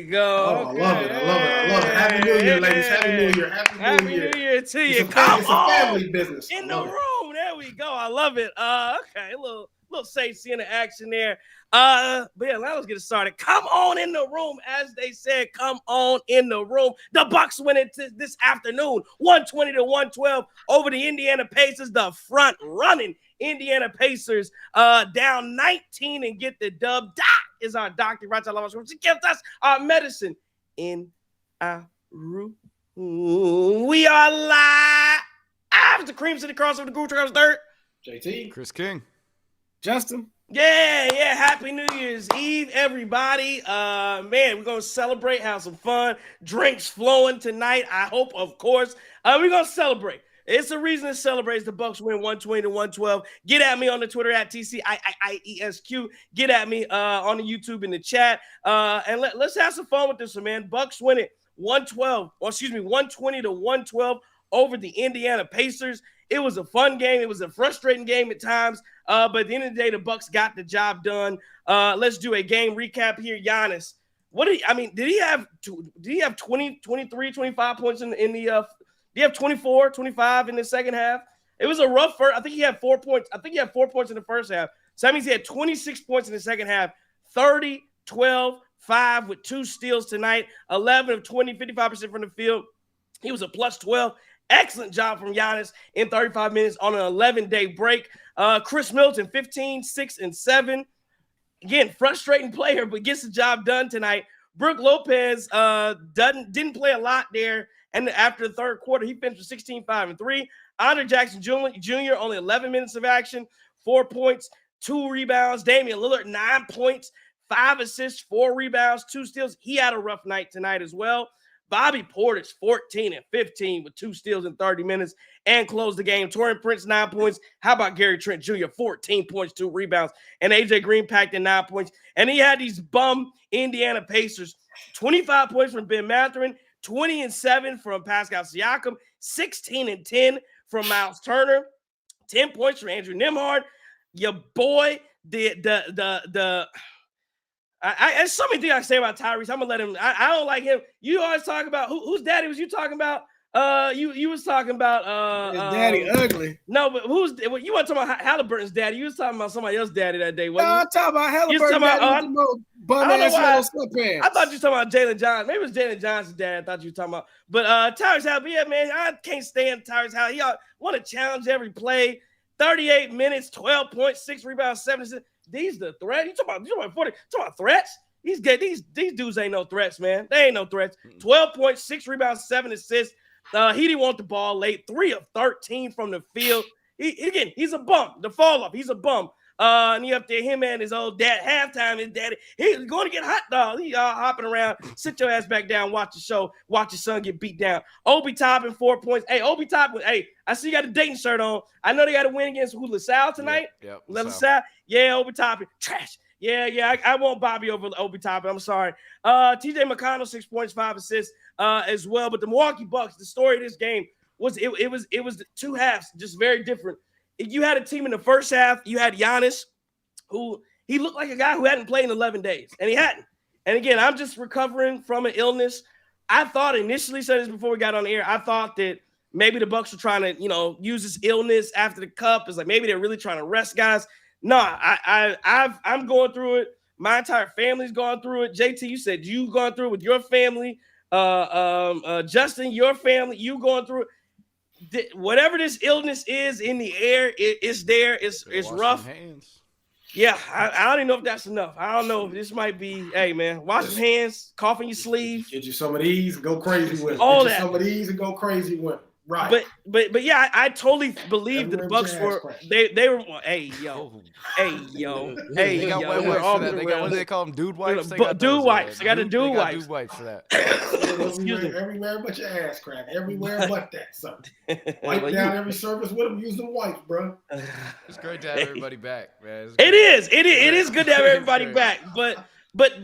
go. Oh, Okay. I love it. I love it. Happy New Year, ladies. Happy New Year. Happy New Year. New Year to you. It's a family business. In the room. There we go. I love it. Okay, a little safety in the action there. But yeah, let's get it started. Come on in the room, as they said. Come on in the room. The Bucks win it this afternoon, 120-112 over the Indiana Pacers. The front running Indiana Pacers down 19 and get the dub. Doc is our doctor. She gives us our medicine in our room. We are live. The Cream City crossover, the Guru Travis Dirt. JT. Chris King. Justin. Yeah. Happy New Year's Eve, everybody. Man, we're going to celebrate, have some fun. Drinks flowing tonight, I hope, of course. We're going to celebrate. It's a reason to celebrate. The Bucks win 120-112. Get at me on the Twitter at TCIIESQ. Get at me on the YouTube in the chat. And let's have some fun with this one, man. Bucks win it 120-112 over the Indiana Pacers. It was a fun game. It was a frustrating game at times. But at the end of the day, the Bucks got the job done. Let's do a game recap here. Giannis, did he have 20, 23, 25 points in the did he have 24, 25 in the second half? It was a rough first. I think he had 4 points. I think he had 4 points in the first half. So that means he had 26 points in the second half. 30, 12, 5 with 2 steals tonight. 11 of 20, 55% from the field. He was a plus 12. Excellent job from Giannis in 35 minutes on an 11-day break. Chris Middleton, 15, 6, and 7. Again, frustrating player, but gets the job done tonight. Brook Lopez didn't play a lot there. And after the third quarter, he finished with 16, 5, and 3. Andre Jackson Jr. only 11 minutes of action, 4 points, 2 rebounds. Damian Lillard, 9 points, 5 assists, 4 rebounds, 2 steals. He had a rough night tonight as well. Bobby Portis, 14 and 15 with 2 steals in 30 minutes and closed the game. Taurean Prince, 9 points. How about Gary Trent Jr., 14 points, 2 rebounds. And A.J. Green packed in 9 points. And he had these bum Indiana Pacers, 25 points from Ben Mathurin, 20 and 7 from Pascal Siakam, 16 and 10 from Miles Turner, 10 points from Andrew Nembhard. Your boy, there's so many things I say about Tyrese. I'm gonna let him. I don't like him. You always talk about whose daddy was you talking about? You was talking about his daddy ugly. No, but you weren't talking about Halliburton's daddy. You was talking about somebody else's daddy that day. No, I'm talking about Halliburton's daddy. I thought you were talking about Jalen Johnson. Maybe it was Jalen Johnson's dad. I thought you were talking about. But Tyrese Halliburton, yeah, man, I can't stand Tyrese Halliburton. He want to challenge every play. 38 minutes, 12 points, 6 rebounds, 7 assists. These the threat. You talking about 40? Talking about threats? These dudes ain't no threats, man. They ain't no threats. 12 points, 6 rebounds, 7 assists. He didn't want the ball late. 3 of 13 from the field. He's a bum. The fall off. He's a bum. And you up there, him and his old dad. Halftime, his daddy. He's going to get hot dog. He hopping around. Sit your ass back down. Watch the show. Watch your son get beat down. Obi Toppin, 4 points. Hey, Obi Toppin. Hey, I see you got a Dayton shirt on. I know they got to win against LaSalle tonight. Yep. LaSalle. Yeah, Obi Toppin. Trash. Yeah. I want Bobby over Obi Toppin. I'm sorry. TJ McConnell, 6 points, 5 assists as well. But the Milwaukee Bucks, the story of this game was it was the 2 halves, just very different. You had a team in the first half. You had Giannis, who he looked like a guy who hadn't played in 11 days, and he hadn't. And again, I'm just recovering from an illness. I thought initially, said this before we got on the air, I thought that maybe the Bucks were trying to, use this illness after the cup. It's like maybe they're really trying to rest guys. No, I'm going through it. My entire family's gone through it. JT, you said you've gone through it with your family. Justin, your family, you going through it. Whatever this illness is in the air, it's there. It's rough. Yeah, I don't even know if that's enough. I don't know if this might be. Hey, man, wash your hands, cough in your sleeve. Get you some of these and go crazy with them. All that. Some of these and go crazy with them. Right. But yeah, I totally believe that the Bucks were they were hey yo. They got wipes for that. They got, what do they call them? Dude wipes. Dude wipes. They got the dude wipes. Dude wipes for that. Everywhere but your ass crack. Everywhere but that. So wipe down every surface with them. Use the wipes, bro. It's great to have everybody back, man. It is good to have everybody back. But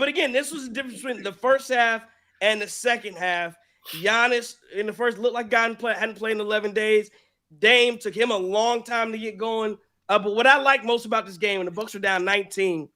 again, this was the difference between the first half and the second half. Giannis in the first looked like guy hadn't played in 11 days. Dame took him a long time to get going. But what I like most about this game, when the Bucks were down 19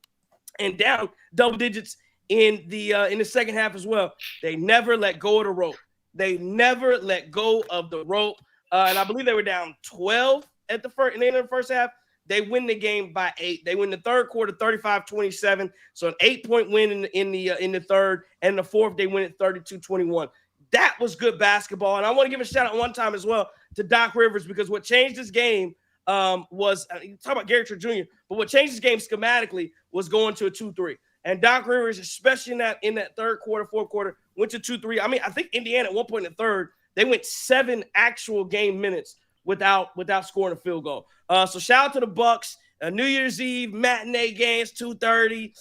and down double digits in the second half as well. They never let go of the rope. They never let go of the rope. And I believe they were down 12 at the end of the first half. They win the game by 8. They win the third quarter 35-27. So an 8-point win in the third, and the fourth they win it 32-21. That was good basketball. And I want to give a shout out one time as well to Doc Rivers, because what changed this game was you talk about Gary Trent Jr., but what changed this game schematically was going to a 2-3. And Doc Rivers, especially in that third quarter, fourth quarter, went to 2-3. I mean, I think Indiana at one point in the third, they went 7 actual game minutes without scoring a field goal. So shout out to the Bucks. New Year's Eve matinee games, 2:30.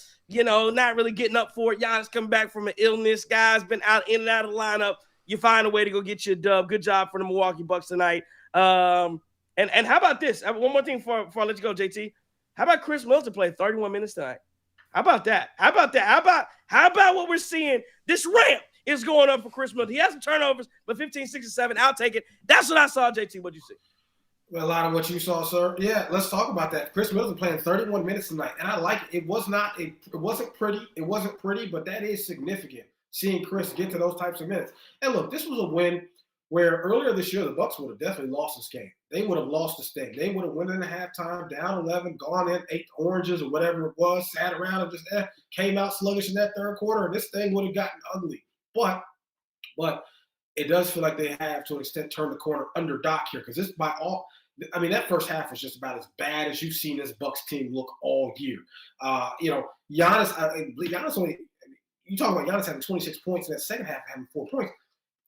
Not really getting up for it. Giannis coming back from an illness. Guys been in and out of the lineup. You find a way to go get you a dub. Good job for the Milwaukee Bucks tonight. And how about this? One more thing before I let you go, JT. How about Chris Middleton play 31 minutes tonight? How about that? How about what we're seeing? This ramp is going up for Chris Middleton. He has some turnovers, but 15, 6, and 7. I'll take it. That's what I saw, JT. What'd you see? Well, a lot of what you saw, sir. Yeah, let's talk about that. Chris Middleton playing 31 minutes tonight, and I like it. It wasn't pretty, but that is significant. Seeing Chris get to those types of minutes. And look, this was a win where earlier this year the Bucks would have definitely lost this game. They would have lost this thing. They would have went into halftime, down 11, gone in, ate oranges or whatever it was, sat around and just came out sluggish in that third quarter, and this thing would have gotten ugly. But it does feel like they have, to an extent, turned the corner under Doc here, because that first half was just about as bad as you've seen this Bucks team look all year. Giannis only. You talk about Giannis having 26 points in that second half, having 4 points.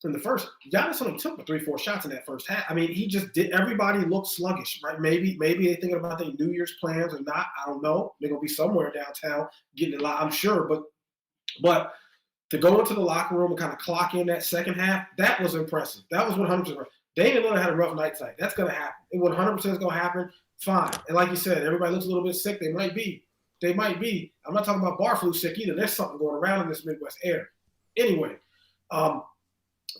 In the first, Giannis only took 3-4 shots in that first half. I mean, he just did. Everybody looked sluggish, right? Maybe they're thinking about their New Year's plans or not. I don't know. They're gonna be somewhere downtown getting a lot, I'm sure. But to go into the locker room and kind of clock in that second half, that was impressive. That was 100%. Damian Lillard had a rough night tonight. That's gonna happen. It 100% is gonna happen. Fine. And like you said, everybody looks a little bit sick. They might be. I'm not talking about bar flu sick either. There's something going around in this Midwest air. Anyway,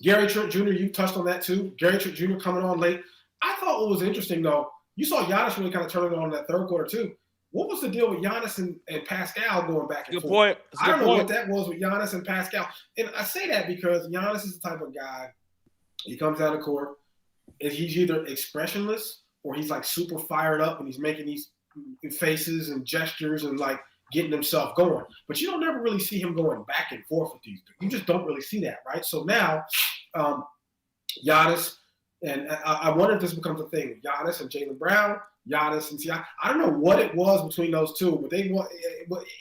Gary Trent Jr., you touched on that too. Gary Trent Jr. coming on late. I thought what was interesting, though, you saw Giannis really kind of turn it on in that third quarter too. What was the deal with Giannis and Pascal going back and forth? Good point. I don't know what that was with Giannis and Pascal. And I say that because Giannis is the type of guy, he comes out of court, and he's either expressionless or he's like super fired up and he's making these faces and gestures and like getting himself going. But you don't never really see him going back and forth with these. You just don't really see that, right? So now Giannis, and I wonder if this becomes a thing. Giannis and Jaylen Brown, Giannis and Siakam. I don't know what it was between those two, but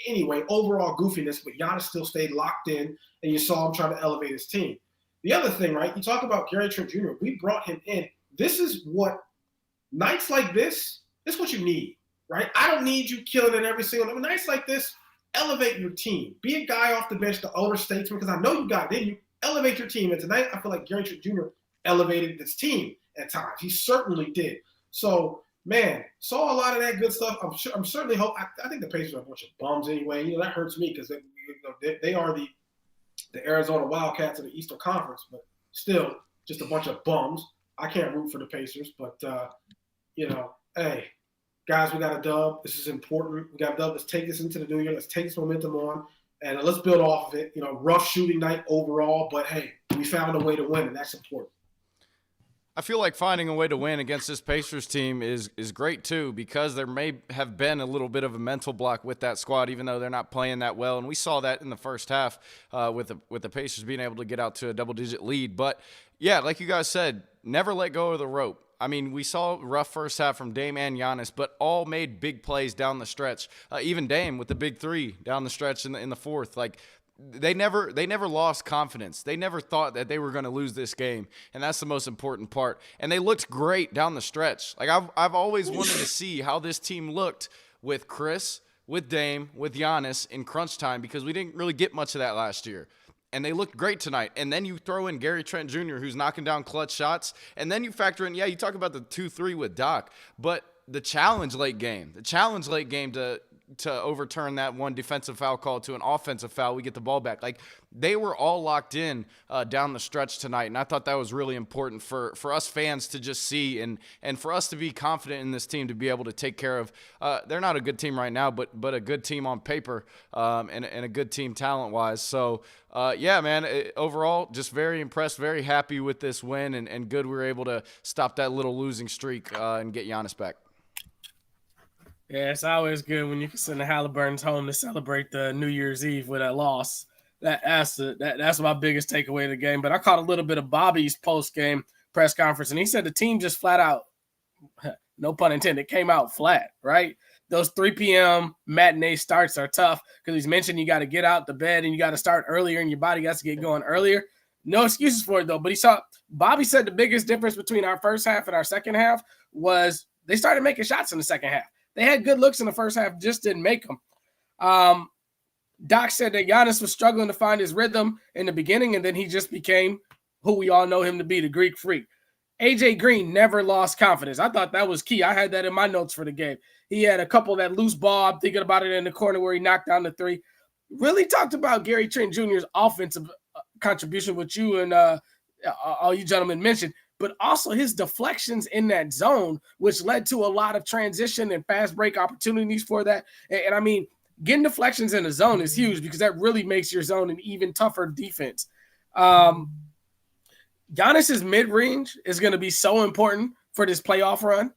anyway, overall goofiness, but Giannis still stayed locked in, and you saw him trying to elevate his team. The other thing, right, you talk about Gary Trent Jr., we brought him in. This is what, nights like this is what you need. Right? I don't need you killing it every single night. Nights like this, elevate your team. Be a guy off the bench, the older statesman, because I know you got it in you. Elevate your team. And tonight, I feel like Gary Trent Jr. elevated this team at times. He certainly did. So, man, saw a lot of that good stuff. I'm certainly hope. I think the Pacers are a bunch of bums anyway. That hurts me because they are the Arizona Wildcats of the Eastern Conference, but still just a bunch of bums. I can't root for the Pacers, but hey. Guys, we got a dub. This is important. We got a dub. Let's take this into the new year. Let's take this momentum on, and let's build off of it. Rough shooting night overall, but hey, we found a way to win, and that's important. I feel like finding a way to win against this Pacers team is great too, because there may have been a little bit of a mental block with that squad, even though they're not playing that well, and we saw that in the first half with the Pacers being able to get out to a double-digit lead. But yeah, like you guys said, never let go of the rope. I mean, we saw a rough first half from Dame and Giannis, but all made big plays down the stretch. Even Dame with the big three down the stretch in the fourth. Like, they never lost confidence. They never thought that they were going to lose this game, and that's the most important part. And they looked great down the stretch. Like, I've always wanted to see how this team looked with Chris, with Dame, with Giannis in crunch time, because we didn't really get much of that last year. And they looked great tonight. And then you throw in Gary Trent Jr., who's knocking down clutch shots. And then you factor in, you talk about the 2-3 with Doc. But the challenge late game to overturn that one defensive foul call to an offensive foul. We get the ball back. Like, they were all locked in down the stretch tonight, and I thought that was really important for us fans to just see and for us to be confident in this team to be able to take care of. They're not a good team right now, but a good team on paper and a good team talent-wise. So, yeah, man, overall, just very impressed, very happy with this win, and good we were able to stop that little losing streak and get Giannis back. Yeah, it's always good when you can send the Halliburtons home to celebrate the New Year's Eve with a loss. That's my biggest takeaway of the game. But I caught a little bit of Bobby's post-game press conference, and he said the team just flat out, no pun intended, came out flat, right? Those 3 p.m. matinee starts are tough because he's mentioned you got to get out the bed and you got to start earlier and your body got to get going earlier. No excuses for it, though. But Bobby said the biggest difference between our first half and our second half was they started making shots in the second half. They had good looks in the first half, just didn't make them. Doc said that Giannis was struggling to find his rhythm in the beginning, and then he just became who we all know him to be, the Greek Freak. AJ Green never lost confidence. I thought that was key. I had that in my notes for the game. He had a couple that loose ball. I'm thinking about it in the corner where he knocked down the three. Really talked about Gary Trent Jr.'s offensive contribution, which you and all you gentlemen mentioned, but also his deflections in that zone, which led to a lot of transition and fast break opportunities for that. And I mean, getting deflections in the zone is huge because that really makes your zone an even tougher defense. Giannis's mid-range is going to be so important for this playoff run,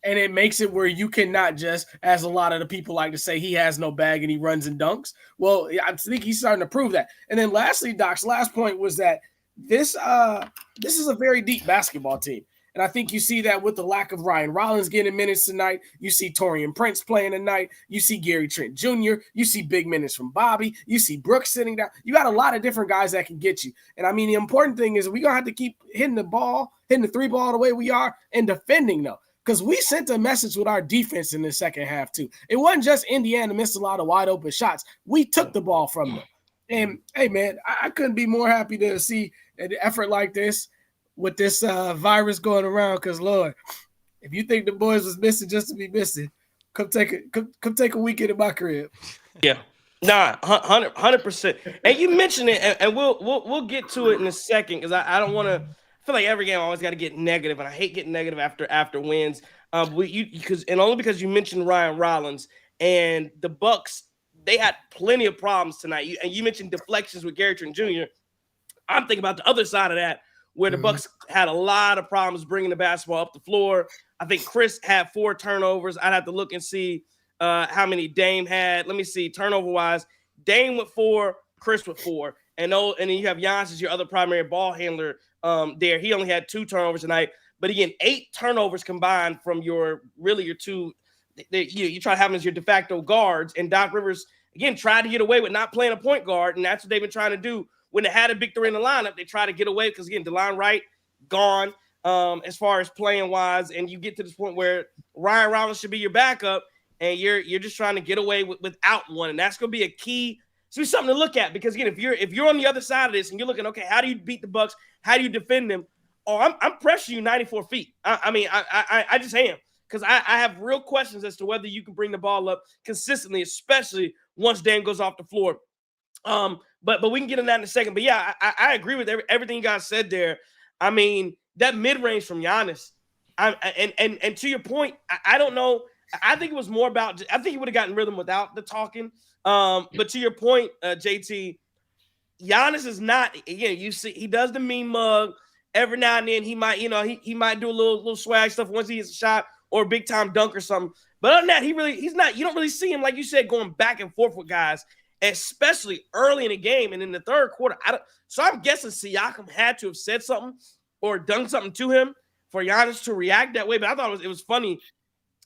and it makes it where you cannot just, as a lot of the people like to say, he has no bag and he runs and dunks. Well, I think he's starting to prove that. And then lastly, Doc's last point was that this is a very deep basketball team. And I think you see that with the lack of Ryan Rollins getting minutes tonight. You see Taurean Prince playing tonight. You see Gary Trent Jr. You see big minutes from Bobby. You see Brooks sitting down. You got a lot of different guys that can get you. And I mean, the important thing is we're going to have to keep hitting the three ball the way we are and defending, though. Because we sent a message with our defense in the second half, too. It wasn't just Indiana missed a lot of wide open shots. We took the ball from them. And, hey, man, I couldn't be more happy to see an effort like this with this virus going around, because Lord, if you think the boys was missing just to be missing, come take a weekend in my crib. Yeah, 100%. And you mentioned it, and we'll get to it in a second because I don't want to. I feel like every game I always got to get negative, and I hate getting negative after wins. Only because you mentioned Ryan Rollins and the Bucks, they had plenty of problems tonight. And you mentioned deflections with Gary Trent Jr. I'm thinking about the other side of that, where the Bucks had a lot of problems bringing the basketball up the floor. I think Chris had 4 turnovers. I'd have to look and see how many Dame had. Let me see, turnover-wise. Dame with 4, Chris with 4. And then you have Giannis as your other primary ball handler there. He only had 2 turnovers tonight. But again, 8 turnovers combined from your two. You try to have them as your de facto guards. And Doc Rivers, again, tried to get away with not playing a point guard. And that's what they've been trying to do. When they had a big 3 in the lineup, they try to get away because, again, DeLon Wright gone as far as playing wise, and you get to this point where Ryan Rollins should be your backup, and you're just trying to get away without one, and that's going to be a key. It's going to be something to look at because, again, if you're on the other side of this and you're looking, okay, how do you beat the Bucks? How do you defend them? Oh, I'm pressuring you 94 feet. I just am because I have real questions as to whether you can bring the ball up consistently, especially once Dame goes off the floor. But we can get in that in a second. But yeah, I agree with everything you guys said there. I mean, that mid-range from Giannis, and to your point, I don't know. I think it was more about. I think he would have gotten rhythm without the talking. But to your point, JT, Giannis is not. Again, you see, he does the mean mug every now and then. He might, he might do a little swag stuff once he hits a shot or a big time dunk or something. But other than that, he's not. You don't really see him, like you said, going back and forth with guys, especially early in the game and in the third quarter. So I'm guessing Siakam had to have said something or done something to him for Giannis to react that way. But I thought it was funny.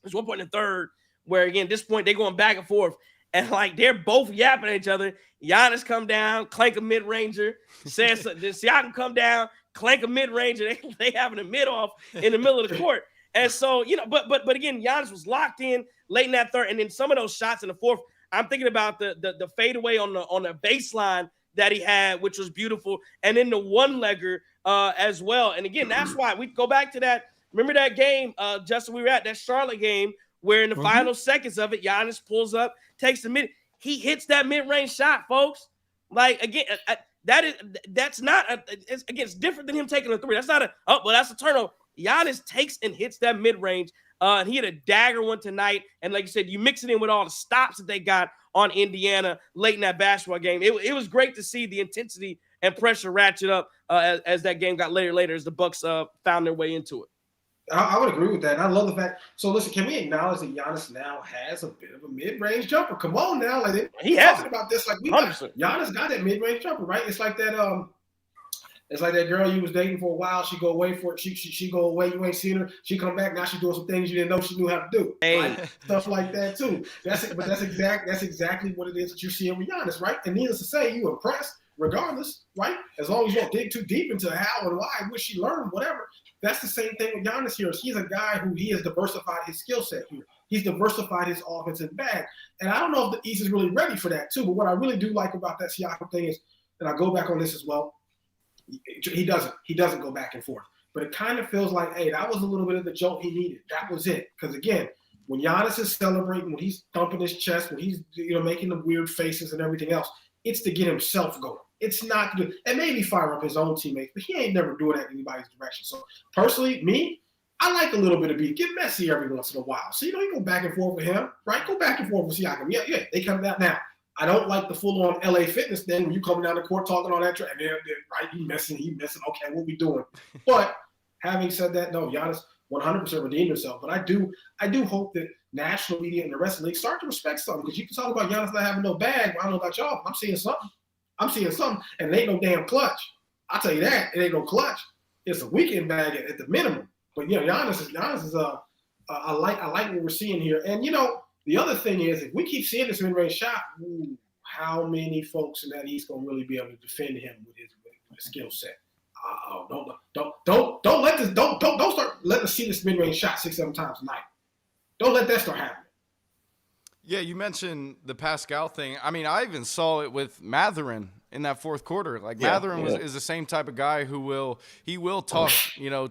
There's one point in the third where, again, at this point, they're going back and forth. And, like, they're both yapping at each other. Giannis come down, clank a mid-ranger. Says Siakam come down, clank a mid-ranger. They having a mid-off in the middle of the court. And so, but again, Giannis was locked in late in that third. And then some of those shots in the fourth, I'm thinking about the fadeaway on the baseline that he had, which was beautiful, and then the one-legger as well. And again, that's why we go back to that. Remember that game, Justin? We were at that Charlotte game where in the final seconds of it, Giannis pulls up, takes the mid. He hits that mid-range shot, folks. Like, again, it's different than him taking a three. That's not that's a turnover. Giannis takes and hits that mid-range. And he had a dagger one tonight. And like you said, you mix it in with all the stops that they got on Indiana late in that basketball game. It was great to see the intensity and pressure ratchet up as that game got later as the Bucks found their way into it. I would agree with that. And I love the fact. So listen, can we acknowledge that Giannis now has a bit of a mid-range jumper? Come on now, like he has talking about this like Giannis got that mid-range jumper, right? It's like that. It's like that girl you was dating for a while. She go away for it. She go away. You ain't seen her. She come back. Now she doing some things you didn't know she knew how to do. Hey. Right? Stuff like that too. That's exactly what it is that you're seeing with Giannis, right? And needless to say, you impressed regardless, right? As long as you don't dig too deep into how and why, what she learned, whatever. That's the same thing with Giannis here. He's a guy who he has diversified his skill set here. He's diversified his offensive bag. And I don't know if the East is really ready for that too. But what I really do like about that Siakam thing is, and I go back on this as well, he doesn't go back and forth. But it kind of feels like, hey, that was a little bit of the jolt he needed. That was it. Because again, when Giannis is celebrating, when he's thumping his chest, when he's making the weird faces and everything else, it's to get himself going. It's not to and maybe fire up his own teammates, but he ain't never doing that in anybody's direction. So personally, me, I like a little bit of beat. Get messy every once in a while. So you go back and forth with him, right? Go back and forth with Siakam. Yeah, they come down now. I don't like the full-on LA Fitness thing when you coming down the court talking all that, and they're right, he messing. Okay, what we doing? But having said that, no, Giannis 100% redeemed himself. But I do hope that national media and the rest of the league start to respect something, because you can talk about Giannis not having no bag. Well, I don't know about y'all, but I'm seeing something, and it ain't no damn clutch. I'll tell you that, it ain't no clutch. It's a weekend bag at the minimum. But Giannis is I like what we're seeing here, and the other thing is, if we keep seeing this mid-range shot, how many folks in that East gonna really be able to defend him with his skill set? Don't start letting us see this mid-range shot 6-7 times a night. Don't let that start happening. Yeah, you mentioned the Pascal thing. I mean, I even saw it with Mathurin in that fourth quarter. Like Mathurin is the same type of guy who will talk,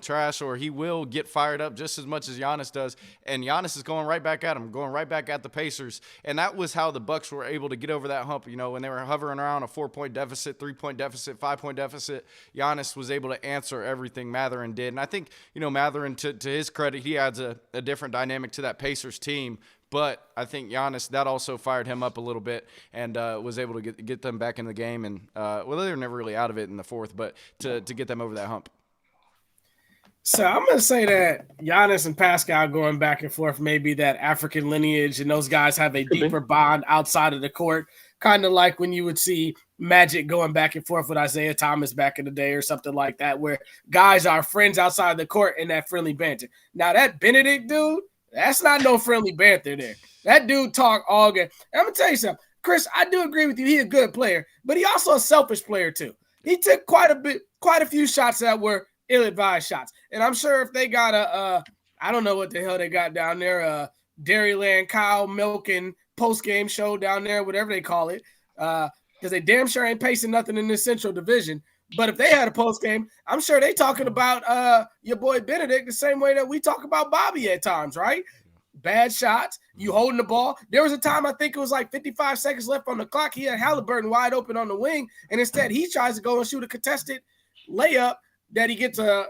trash, or he will get fired up just as much as Giannis does. And Giannis is going right back at him, going right back at the Pacers. And that was how the Bucks were able to get over that hump. When they were hovering around a 4-point deficit, 3-point deficit, 5-point deficit, Giannis was able to answer everything Mathurin did. And I think, Mathurin, to his credit, he adds a different dynamic to that Pacers team. But I think Giannis, that also fired him up a little bit and was able to get them back in the game. And, they were never really out of it in the fourth, but to get them over that hump. So I'm going to say that Giannis and Pascal going back and forth may be that African lineage, and those guys have a deeper bond outside of the court, kind of like when you would see Magic going back and forth with Isaiah Thomas back in the day or something like that, where guys are friends outside the court in that friendly banter. Now, that Benedict dude, that's not no friendly banter there. That dude talk all game. And I'm going to tell you something. Chris, I do agree with you. He's a good player, but he also a selfish player too. He took quite a few shots that were ill-advised shots. And I'm sure if they got I don't know what the hell they got down there, Dairyland cow milking post-game show down there, whatever they call it, because they damn sure ain't pacing nothing in this Central Division. But if they had a post-game, I'm sure they talking about your boy Benedict the same way that we talk about Bobby at times, right? Bad shots, you holding the ball. There was a time, I think it was like 55 seconds left on the clock. He had Halliburton wide open on the wing, and instead he tries to go and shoot a contested layup that he gets a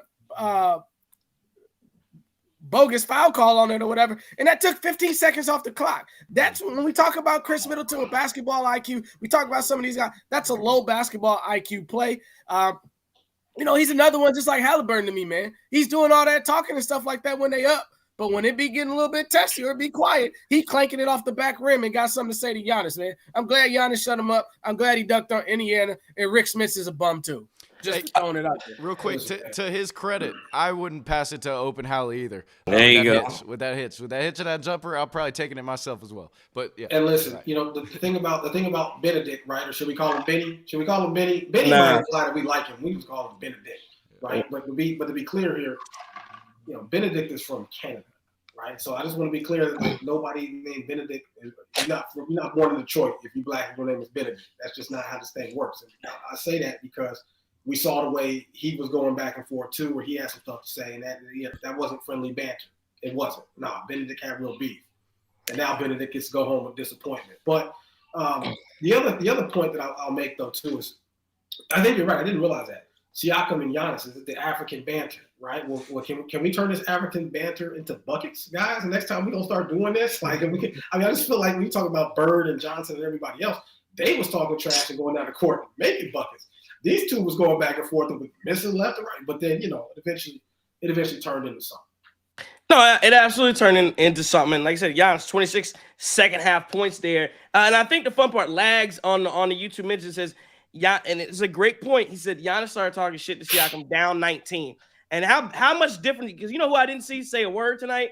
bogus foul call on it or whatever, and that took 15 seconds off the clock. That's when we talk about Chris Middleton with basketball IQ. We talk about some of these guys. That's a low basketball IQ play. He's another one just like Halliburton to me, man. He's doing all that talking and stuff like that when they up, but when it be getting a little bit testy or be quiet, he clanking it off the back rim and got something to say to Giannis, man. I'm glad Giannis shut him up. I'm glad he ducked on Indiana, and Rick Smith is a bum too. Just throwing it out there. Real quick, to his credit, I wouldn't pass it to Open Halley either. There you go. With that hitch of that jumper, I'll probably taking it myself as well. But yeah. And listen, the thing about Benedict, right? Or should we call him Benny? Should we call him Benny? Benny might imply that we like him. We just call him Benedict, right? Yeah. But to be clear here, Benedict is from Canada, right? So I just want to be clear that nobody named Benedict. You're not born in Detroit. If you're black, your name is Benedict. That's just not how this thing works. And I say that because we saw the way he was going back and forth too, where he had some stuff to say, and that wasn't friendly banter. It wasn't. Benedict had real beef. and now Benedict gets to go home with disappointment. But the other point that I'll make though too is, I think you're right. I didn't realize that Siakam and Giannis is the African banter, right? Well, can we turn this African banter into buckets, guys? And next time we gonna start doing this, like, if we can. I mean, I just feel like when you talk about Bird and Johnson and everybody else, they was talking trash and going down the court and making buckets. These two was going back and forth and missing left and right, but then it eventually turned into something. No, it absolutely turned into something. And like I said, Giannis 26 second half points there, and I think the fun part, Lags on the YouTube mention says. Yeah, and it's a great point. He said Giannis started talking shit to Siakam down 19. And how much different, because you know who I didn't see say a word tonight?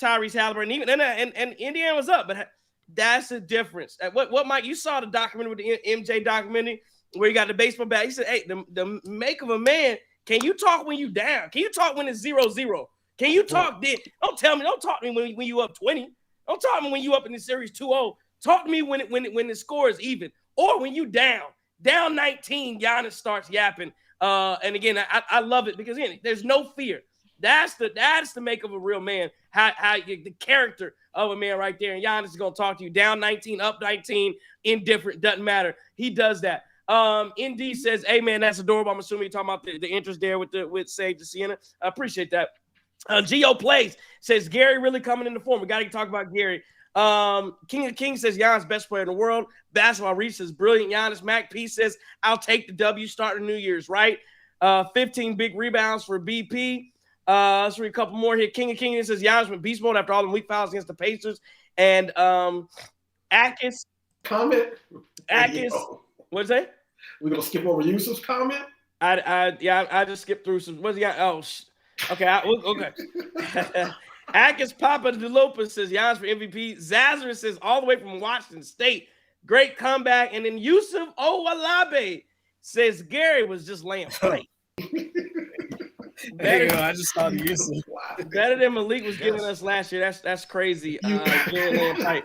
Tyrese Halliburton. And Indiana was up, but that's the difference. What Mike, you saw the documentary with the MJ documentary where he got the baseball bat. He said, hey, the make of a man, can you talk when you down? Can you talk when it's 0-0? Can you talk then? Don't talk to me when you up 20. Don't talk to me when you up in the series 2-0. Talk to me when the score is even or when you down. Down 19, Giannis starts yapping. And again, I love it because again, there's no fear. That's the make of a real man. How the character of a man right there. And Giannis is gonna talk to you down 19, up 19, indifferent, doesn't matter. He does that. ND says, "Hey man, that's adorable." I'm assuming you're talking about the interest there with Sage to Sienna. I appreciate that. Geo Plays says Gary really coming into form. We got to talk about Gary. King of Kings says Giannis best player in the world. Basketball Reach says brilliant Giannis. Mac P says I'll take the W starting New Year's, right? 15 big rebounds for BP. Let's read a couple more here. King of Kings says Giannis went beast mode after all the weak fouls against the Pacers. And Akis. Comment. Akis. What's that? We're gonna skip over Yusuf's comment. I just skipped through some. What's he got? Oh, okay. Okay. Akis Papa de Lopez says Giannis for MVP. Zazarus says all the way from Washington State. Great comeback. And then Yusuf Owalabe says Gary was just laying flat. I just saw the Yusuf. Better than Malik was giving us last year. That's crazy. Gary laying tight.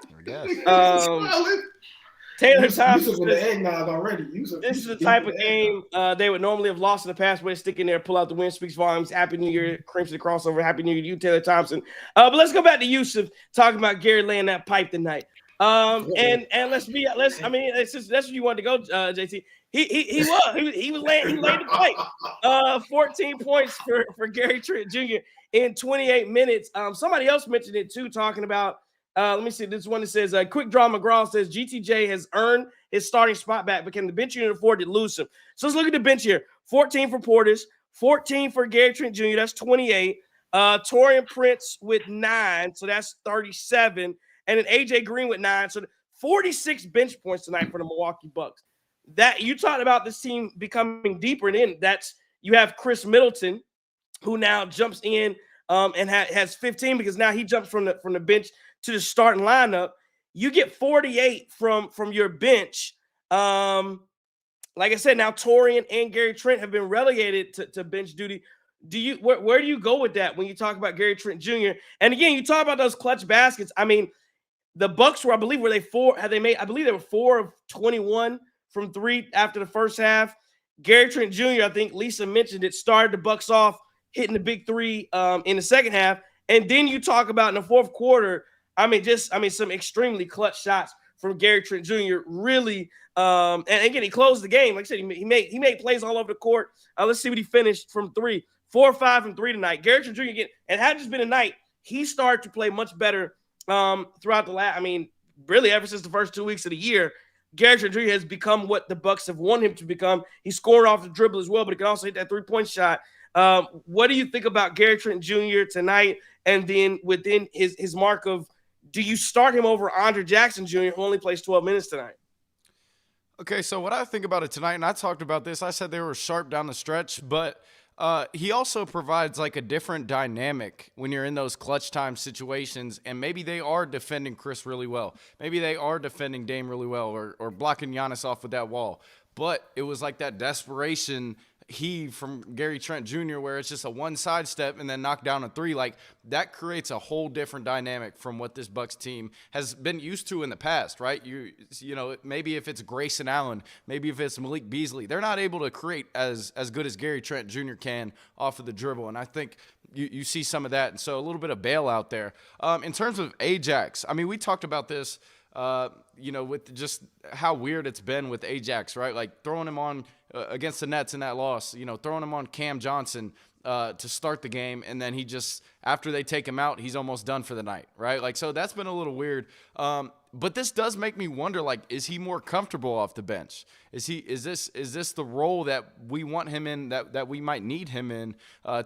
Taylor Thompson. This is the type of game they would normally have lost in the past, where they stick in there, pull out the win, speaks volumes. Happy New Year, Crimson crossover. Happy New Year to you, Taylor Thompson. But let's go back to Yusuf talking about Gary laying that pipe tonight. And that's what you wanted to go, JT. He laid the pipe. 14 points for Gary Trent Jr. in 28 minutes. Somebody else mentioned it too, talking about. Let me see. This one that says, Quick Draw McGraw says GTJ has earned his starting spot back, but can the bench unit afford to lose him? So let's look at the bench here. 14 for Portis, 14 for Gary Trent Jr., that's 28. Torian Prince with 9, so that's 37. And then AJ Green with 9, so 46 bench points tonight for the Milwaukee Bucks. That you talked about this team becoming deeper, and then you have Chris Middleton, who now jumps in and has 15 because now he jumps from the bench to the starting lineup. You get 48 from your bench. Like I said, now Torian and Gary Trent have been relegated to bench duty. Where do you go with that when you talk about Gary Trent Jr.? And again, you talk about those clutch baskets. I mean, the Bucks were, I believe, I believe they were 4 of 21 from 3 after the first half. Gary Trent Jr., I think Lisa mentioned it, started the Bucks off hitting the big 3 in the second half. And then you talk about in the fourth quarter, some extremely clutch shots from Gary Trent Jr. Really, and again, he closed the game. Like I said, he made plays all over the court. Let's see what he finished from 3. 4 or 5 from 3 tonight. Gary Trent Jr. again, it had just been a night. He started to play much better throughout the last. I mean, really, ever since the first 2 weeks of the year, Gary Trent Jr. has become what the Bucks have wanted him to become. He's scoring off the dribble as well, but he can also hit that 3-point shot. What do you think about Gary Trent Jr. tonight? And then within his mark of, do you start him over Andre Jackson Jr., who only plays 12 minutes tonight? Okay, so what I think about it tonight, and I talked about this, I said they were sharp down the stretch, but he also provides like a different dynamic when you're in those clutch time situations, and maybe they are defending Chris really well. Maybe they are defending Dame really well or blocking Giannis off with that wall. But it was like that desperation heave from Gary Trent Jr. where it's just a one sidestep and then knock down a three. Like, that creates a whole different dynamic from what this Bucks team has been used to in the past, right? You know, maybe if it's Grayson Allen, maybe if it's Malik Beasley, they're not able to create as good as Gary Trent Jr. can off of the dribble. And I think you see some of that. And so a little bit of bailout there. In terms of Ajax, I mean, we talked about this, you know, with just how weird it's been with Ajax, right? Like, throwing him on against the Nets in that loss, you know, throwing him on Cam Johnson to start the game, and then he just, after they take him out, he's almost done for the night, right? Like, so that's been a little weird. But this does make me wonder, like, is he more comfortable off the bench? Is this the role that we want him in, that we might need him in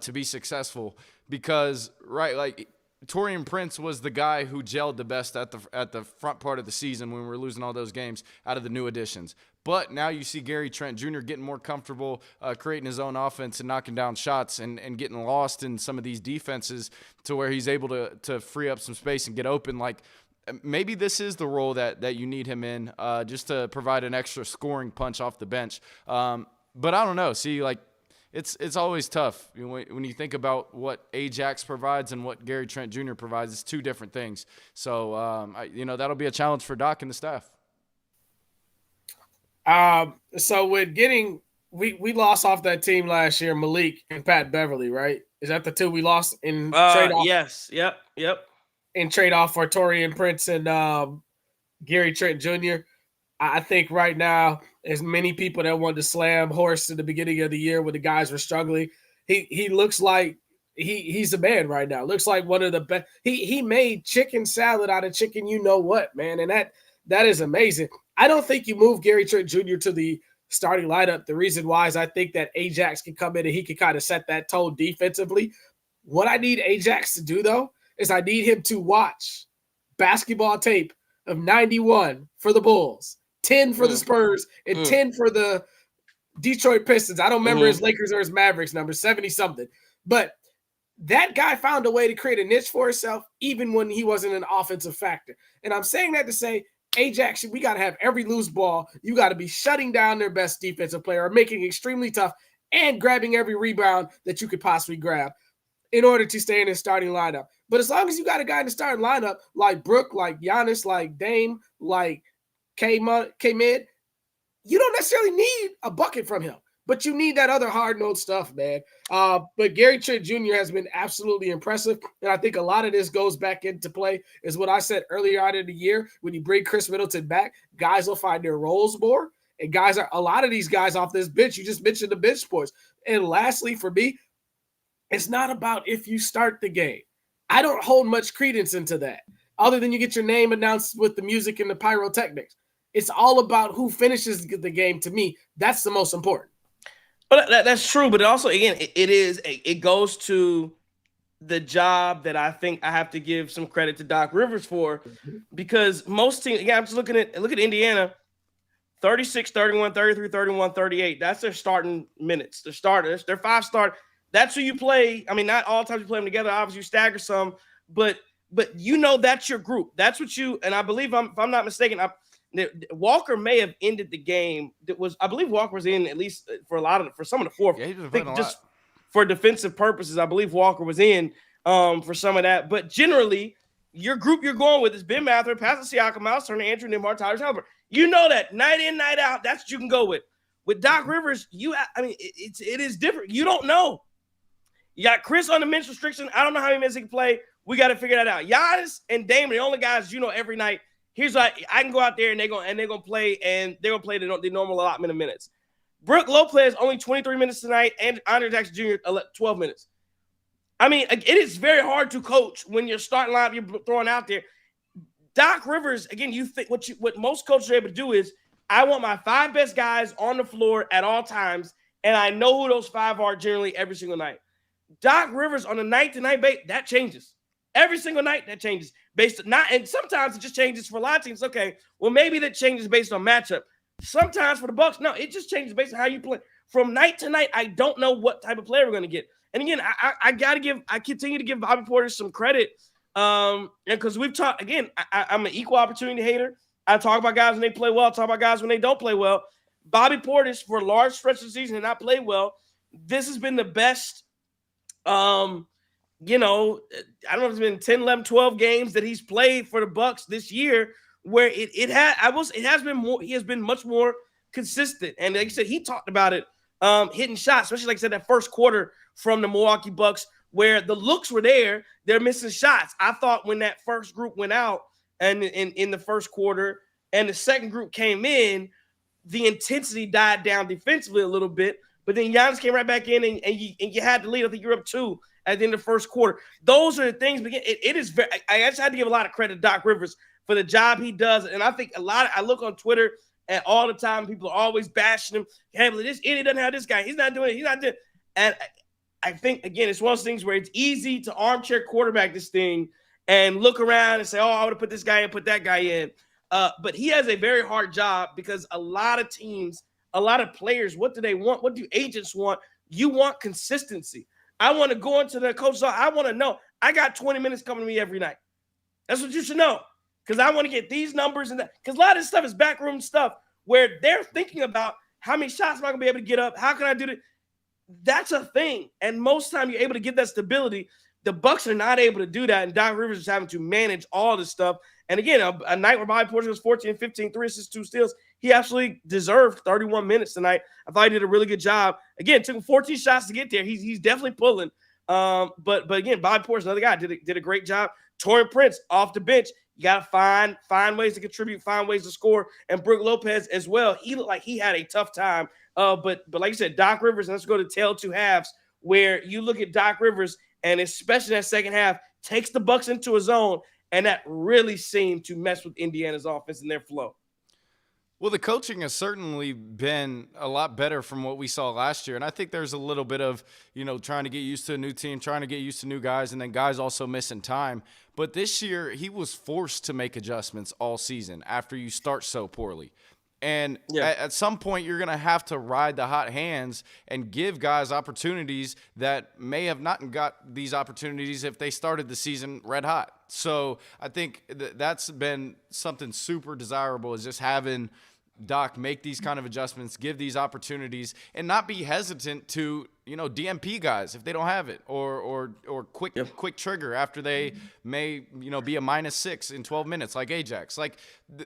to be successful? Because, right, like, Taurean Prince was the guy who gelled the best at the front part of the season when we were losing all those games out of the new additions. But now you see Gary Trent Jr. getting more comfortable, creating his own offense and knocking down shots and getting lost in some of these defenses to where he's able to free up some space and get open. Like, maybe this is the role that you need him in, just to provide an extra scoring punch off the bench. But I don't know. See, like, it's always tough when you think about what Ajax provides and what Gary Trent Jr. provides. It's two different things. So, that'll be a challenge for Doc and the staff. So with we lost off that team last year, Malik and Pat Beverly, right? Is that the two we lost in trade off? Yes. Yep. In trade off for Taurean Prince and Gary Trent Jr. I think right now, as many people that wanted to slam Horst at the beginning of the year when the guys were struggling, he looks like he's a man right now. Looks like one of the best. He made chicken salad out of chicken, you know what, man, and that is amazing. I don't think you move Gary Trent Jr. to the starting lineup. The reason why is I think that Ajax can come in and he can kind of set that tone defensively. What I need Ajax to do, though, is I need him to watch basketball tape of 91 for the Bulls, 10 for the Spurs, and 10 for the Detroit Pistons. I don't remember his Lakers or his Mavericks number, 70-something. But that guy found a way to create a niche for himself even when he wasn't an offensive factor. And I'm saying that to say, Ajax, we got to have every loose ball. You got to be shutting down their best defensive player or making it extremely tough and grabbing every rebound that you could possibly grab in order to stay in the starting lineup. But as long as you got a guy in the starting lineup like Brook, like Giannis, like Dame, like K-Mid, you don't necessarily need a bucket from him, but you need that other hard-nosed stuff, man. But Gary Trent Jr. has been absolutely impressive, and I think a lot of this goes back into play is what I said earlier out of the year. When you bring Chris Middleton back, guys will find their roles more, and a lot of these guys off this bench, you just mentioned the bench sports. And lastly, for me, it's not about if you start the game. I don't hold much credence into that, other than you get your name announced with the music and the pyrotechnics. It's all about who finishes the game. To me, that's the most important. But that's true. But also, again, it goes to the job that I think I have to give some credit to Doc Rivers for, because most teams, again, I'm just look at Indiana, 36, 31, 33, 31, 38. That's their starting minutes. Their starters, their five start. That's who you play. I mean, not all times you play them together. Obviously, you stagger some, but you know that's your group. That's what you, and I believe, if I'm not mistaken, Walker may have ended the game. I believe Walker was in at least for some of the fourth. Yeah, I think just for defensive purposes, I believe Walker was in for some of that. But generally, your group you're going with is Ben Mather, Pascal Siakam, Miles Turner, Andrew Nembhard, Tyrese Haliburton. You know that night in, night out. That's what you can go with. With Doc Rivers, it is different. You don't know. You got Chris on the bench restriction. I don't know how many minutes he can play. We got to figure that out. Giannis and Dame are the only guys you know every night. Here's like I can go out there and they're gonna play the normal allotment of minutes. Brook Lopez only 23 minutes tonight, and Andre Jackson Jr. 12 minutes. I mean, it is very hard to coach when you're starting lineup you're throwing out there. Doc Rivers, again, you think what most coaches are able to do is I want my five best guys on the floor at all times, and I know who those five are generally every single night. Doc Rivers on a night-to-night base, that changes. Every single night, that changes. And sometimes it just changes for a lot of teams. Okay, well, maybe that changes based on matchup. Sometimes for the Bucks, no, it just changes based on how you play. From night to night, I don't know what type of player we're going to get. And again, I continue to give Bobby Portis some credit. And because we've talked, again, I'm an equal opportunity hater. I talk about guys when they play well. I talk about guys when they don't play well. Bobby Portis, for a large stretch of the season, did not play well. this has been the best, you know, I don't know if it's been 10, 11, 12 games that he's played for the Bucks this year where it has been more, he has been much more consistent. And like I said, he talked about it, hitting shots, especially like I said, that first quarter from the Milwaukee Bucks where the looks were there, they're missing shots. I thought when that first group went out and in the first quarter and the second group came in, the intensity died down defensively a little bit, but then Giannis came right back in and you had the lead. I think you're up 2 at the end of the first quarter. Those are the things. But it is very. I just had to give a lot of credit to Doc Rivers for the job he does, and I think I look on Twitter and all the time people are always bashing him. Hey, this idiot doesn't have this guy. He's not doing it. He's not doing. And I think again, it's one of those things where it's easy to armchair quarterback this thing and look around and say, "Oh, I would have put this guy in, put that guy in." But he has a very hard job because a lot of teams, a lot of players, what do they want? What do agents want? You want consistency. I want to go into the coach's office. I want to know I got 20 minutes coming to me every night. That's what you should know. Because I want to get these numbers and that. Because a lot of this stuff is backroom stuff where they're thinking about how many shots am I going to be able to get up? How can I do that? That's a thing. And most time you're able to get that stability. The Bucks are not able to do that. And Doc Rivers is having to manage all this stuff. And again, a night where Bobby Portis was 14, 15, 3 assists, 2 steals. He absolutely deserved 31 minutes tonight. I thought he did a really good job. Again, it took him 14 shots to get there. He's definitely pulling. But again, Bobby Portis, another guy, did a great job. Taurean Prince off the bench. You got to find ways to contribute, find ways to score. And Brook Lopez as well. He looked like he had a tough time. But like you said, Doc Rivers, and let's go to tail 2 halves, where you look at Doc Rivers, and especially that second half, takes the Bucks into a zone, and that really seemed to mess with Indiana's offense and their flow. Well, the coaching has certainly been a lot better from what we saw last year. And I think there's a little bit of, trying to get used to a new team, trying to get used to new guys, and then guys also missing time. But this year, he was forced to make adjustments all season after you start so poorly. And at some point, you're going to have to ride the hot hands and give guys opportunities that may have not got these opportunities if they started the season red hot. So I think that's been something super desirable, is just having Doc make these kind of adjustments, give these opportunities, and not be hesitant to, DMP guys if they don't have it, or quick trigger after they may, be a -6 in 12 minutes like Ajax. Like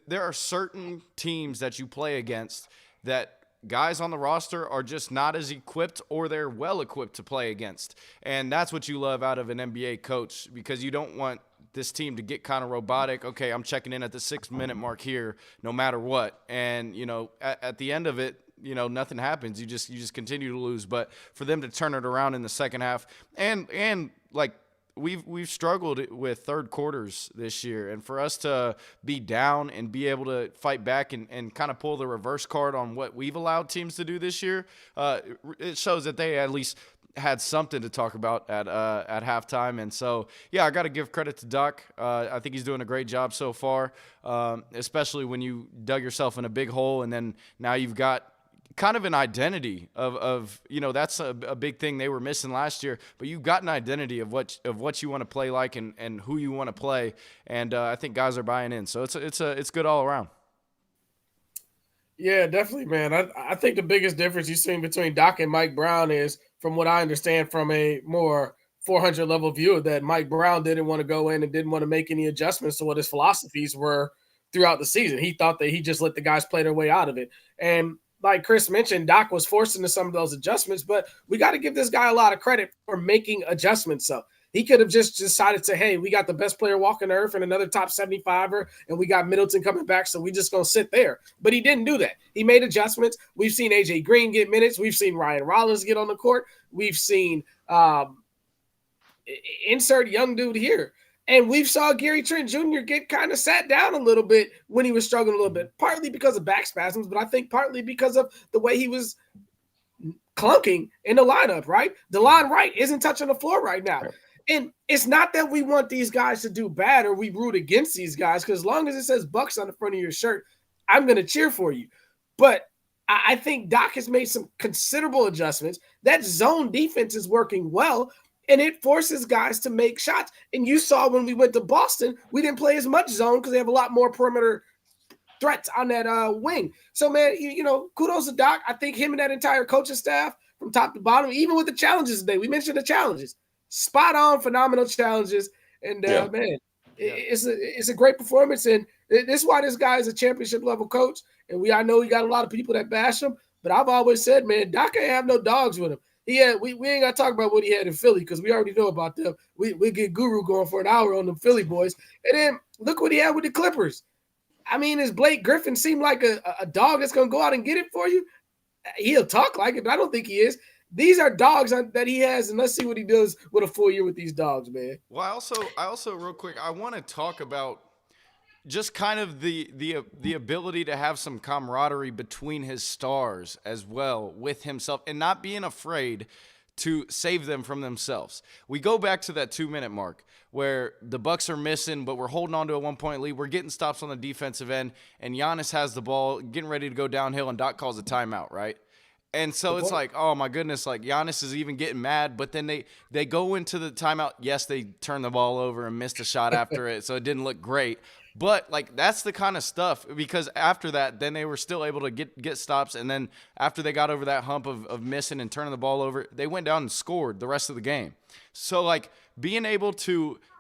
there are certain teams that you play against that guys on the roster are just not as equipped, or they're well equipped to play against. And that's what you love out of an NBA coach, because you don't want this team to get kind of robotic. Okay, I'm checking in at the 6-minute mark here no matter what. And, at the end of it, nothing happens. You just continue to lose. But for them to turn it around in the second half, and like we've struggled with third quarters this year, and for us to be down and be able to fight back and kind of pull the reverse card on what we've allowed teams to do this year, it shows that they at least had something to talk about at halftime. And so, I got to give credit to Doc. I think he's doing a great job so far, especially when you dug yourself in a big hole, and then now you've got kind of an identity of that's a big thing they were missing last year, but you've got an identity of what you want to play like and who you want to play. And I think guys are buying in. So it's good all around. Yeah, definitely, man. I think the biggest difference you've seen between Doc and Mike Brown is, from what I understand from a more 400 level view, that Mike Brown didn't want to go in and didn't want to make any adjustments to what his philosophies were throughout the season. He thought that he just let the guys play their way out of it. And like Chris mentioned, Doc was forced into some of those adjustments, but we got to give this guy a lot of credit for making adjustments. So he could have just decided to, hey, we got the best player walking the earth and another top 75er, and we got Middleton coming back, so we just going to sit there. But he didn't do that. He made adjustments. We've seen A.J. Green get minutes. We've seen Ryan Rollins get on the court. We've seen insert young dude here. And we saw Gary Trent Jr. get kind of sat down a little bit when he was struggling a little bit, partly because of back spasms, but I think partly because of the way he was clunking in the lineup, right? DeLon Wright isn't touching the floor right now. Right. And it's not that we want these guys to do bad or we root against these guys, because as long as it says Bucks on the front of your shirt, I'm going to cheer for you. But I think Doc has made some considerable adjustments. That zone defense is working well, and it forces guys to make shots. And you saw when we went to Boston, we didn't play as much zone because they have a lot more perimeter threats on that wing. So, man, kudos to Doc. I think him and that entire coaching staff from top to bottom, even with the challenges today. We mentioned the challenges. Spot on, phenomenal challenges. And, man, it's a great performance. And this is why this guy is a championship-level coach. And I know we got a lot of people that bash him. But I've always said, man, Doc ain't have no dogs with him. We ain't got to talk about what he had in Philly because we already know about them. We get Guru going for an hour on the Philly boys. And then look what he had with the Clippers. I mean, is Blake Griffin seem like a dog that's going to go out and get it for you? He'll talk like it, but I don't think he is. These are dogs that he has, and let's see what he does with a full year with these dogs, man. Well, I also real quick, I want to talk about just kind of the ability to have some camaraderie between his stars as well with himself and not being afraid to save them from themselves. We go back to that 2-minute mark where the Bucks are missing, but we're holding on to a 1-point lead. We're getting stops on the defensive end, and Giannis has the ball, getting ready to go downhill, and Doc calls a timeout, right? And so it's like, oh, my goodness, like Giannis is even getting mad, but then they go into the timeout. Yes, they turned the ball over and missed a shot after it, so it didn't look great. But, like, that's the kind of stuff because after that, then they were still able to get stops. And then after they got over that hump of missing and turning the ball over, they went down and scored the rest of the game. So, like, being able to –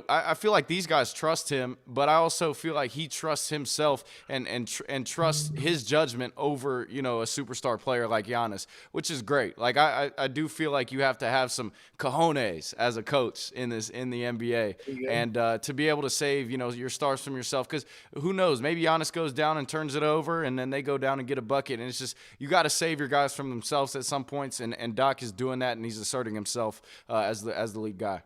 I feel like these guys trust him, but I also feel like he trusts himself and trusts his judgment over, a superstar player like Giannis, which is great. Like I do feel like you have to have some cojones as a coach in the NBA, and to be able to save, your stars from yourself, because who knows, maybe Giannis goes down and turns it over, and then they go down and get a bucket, and it's just you got to save your guys from themselves at some points, and Doc is doing that, and he's asserting himself as the lead guy.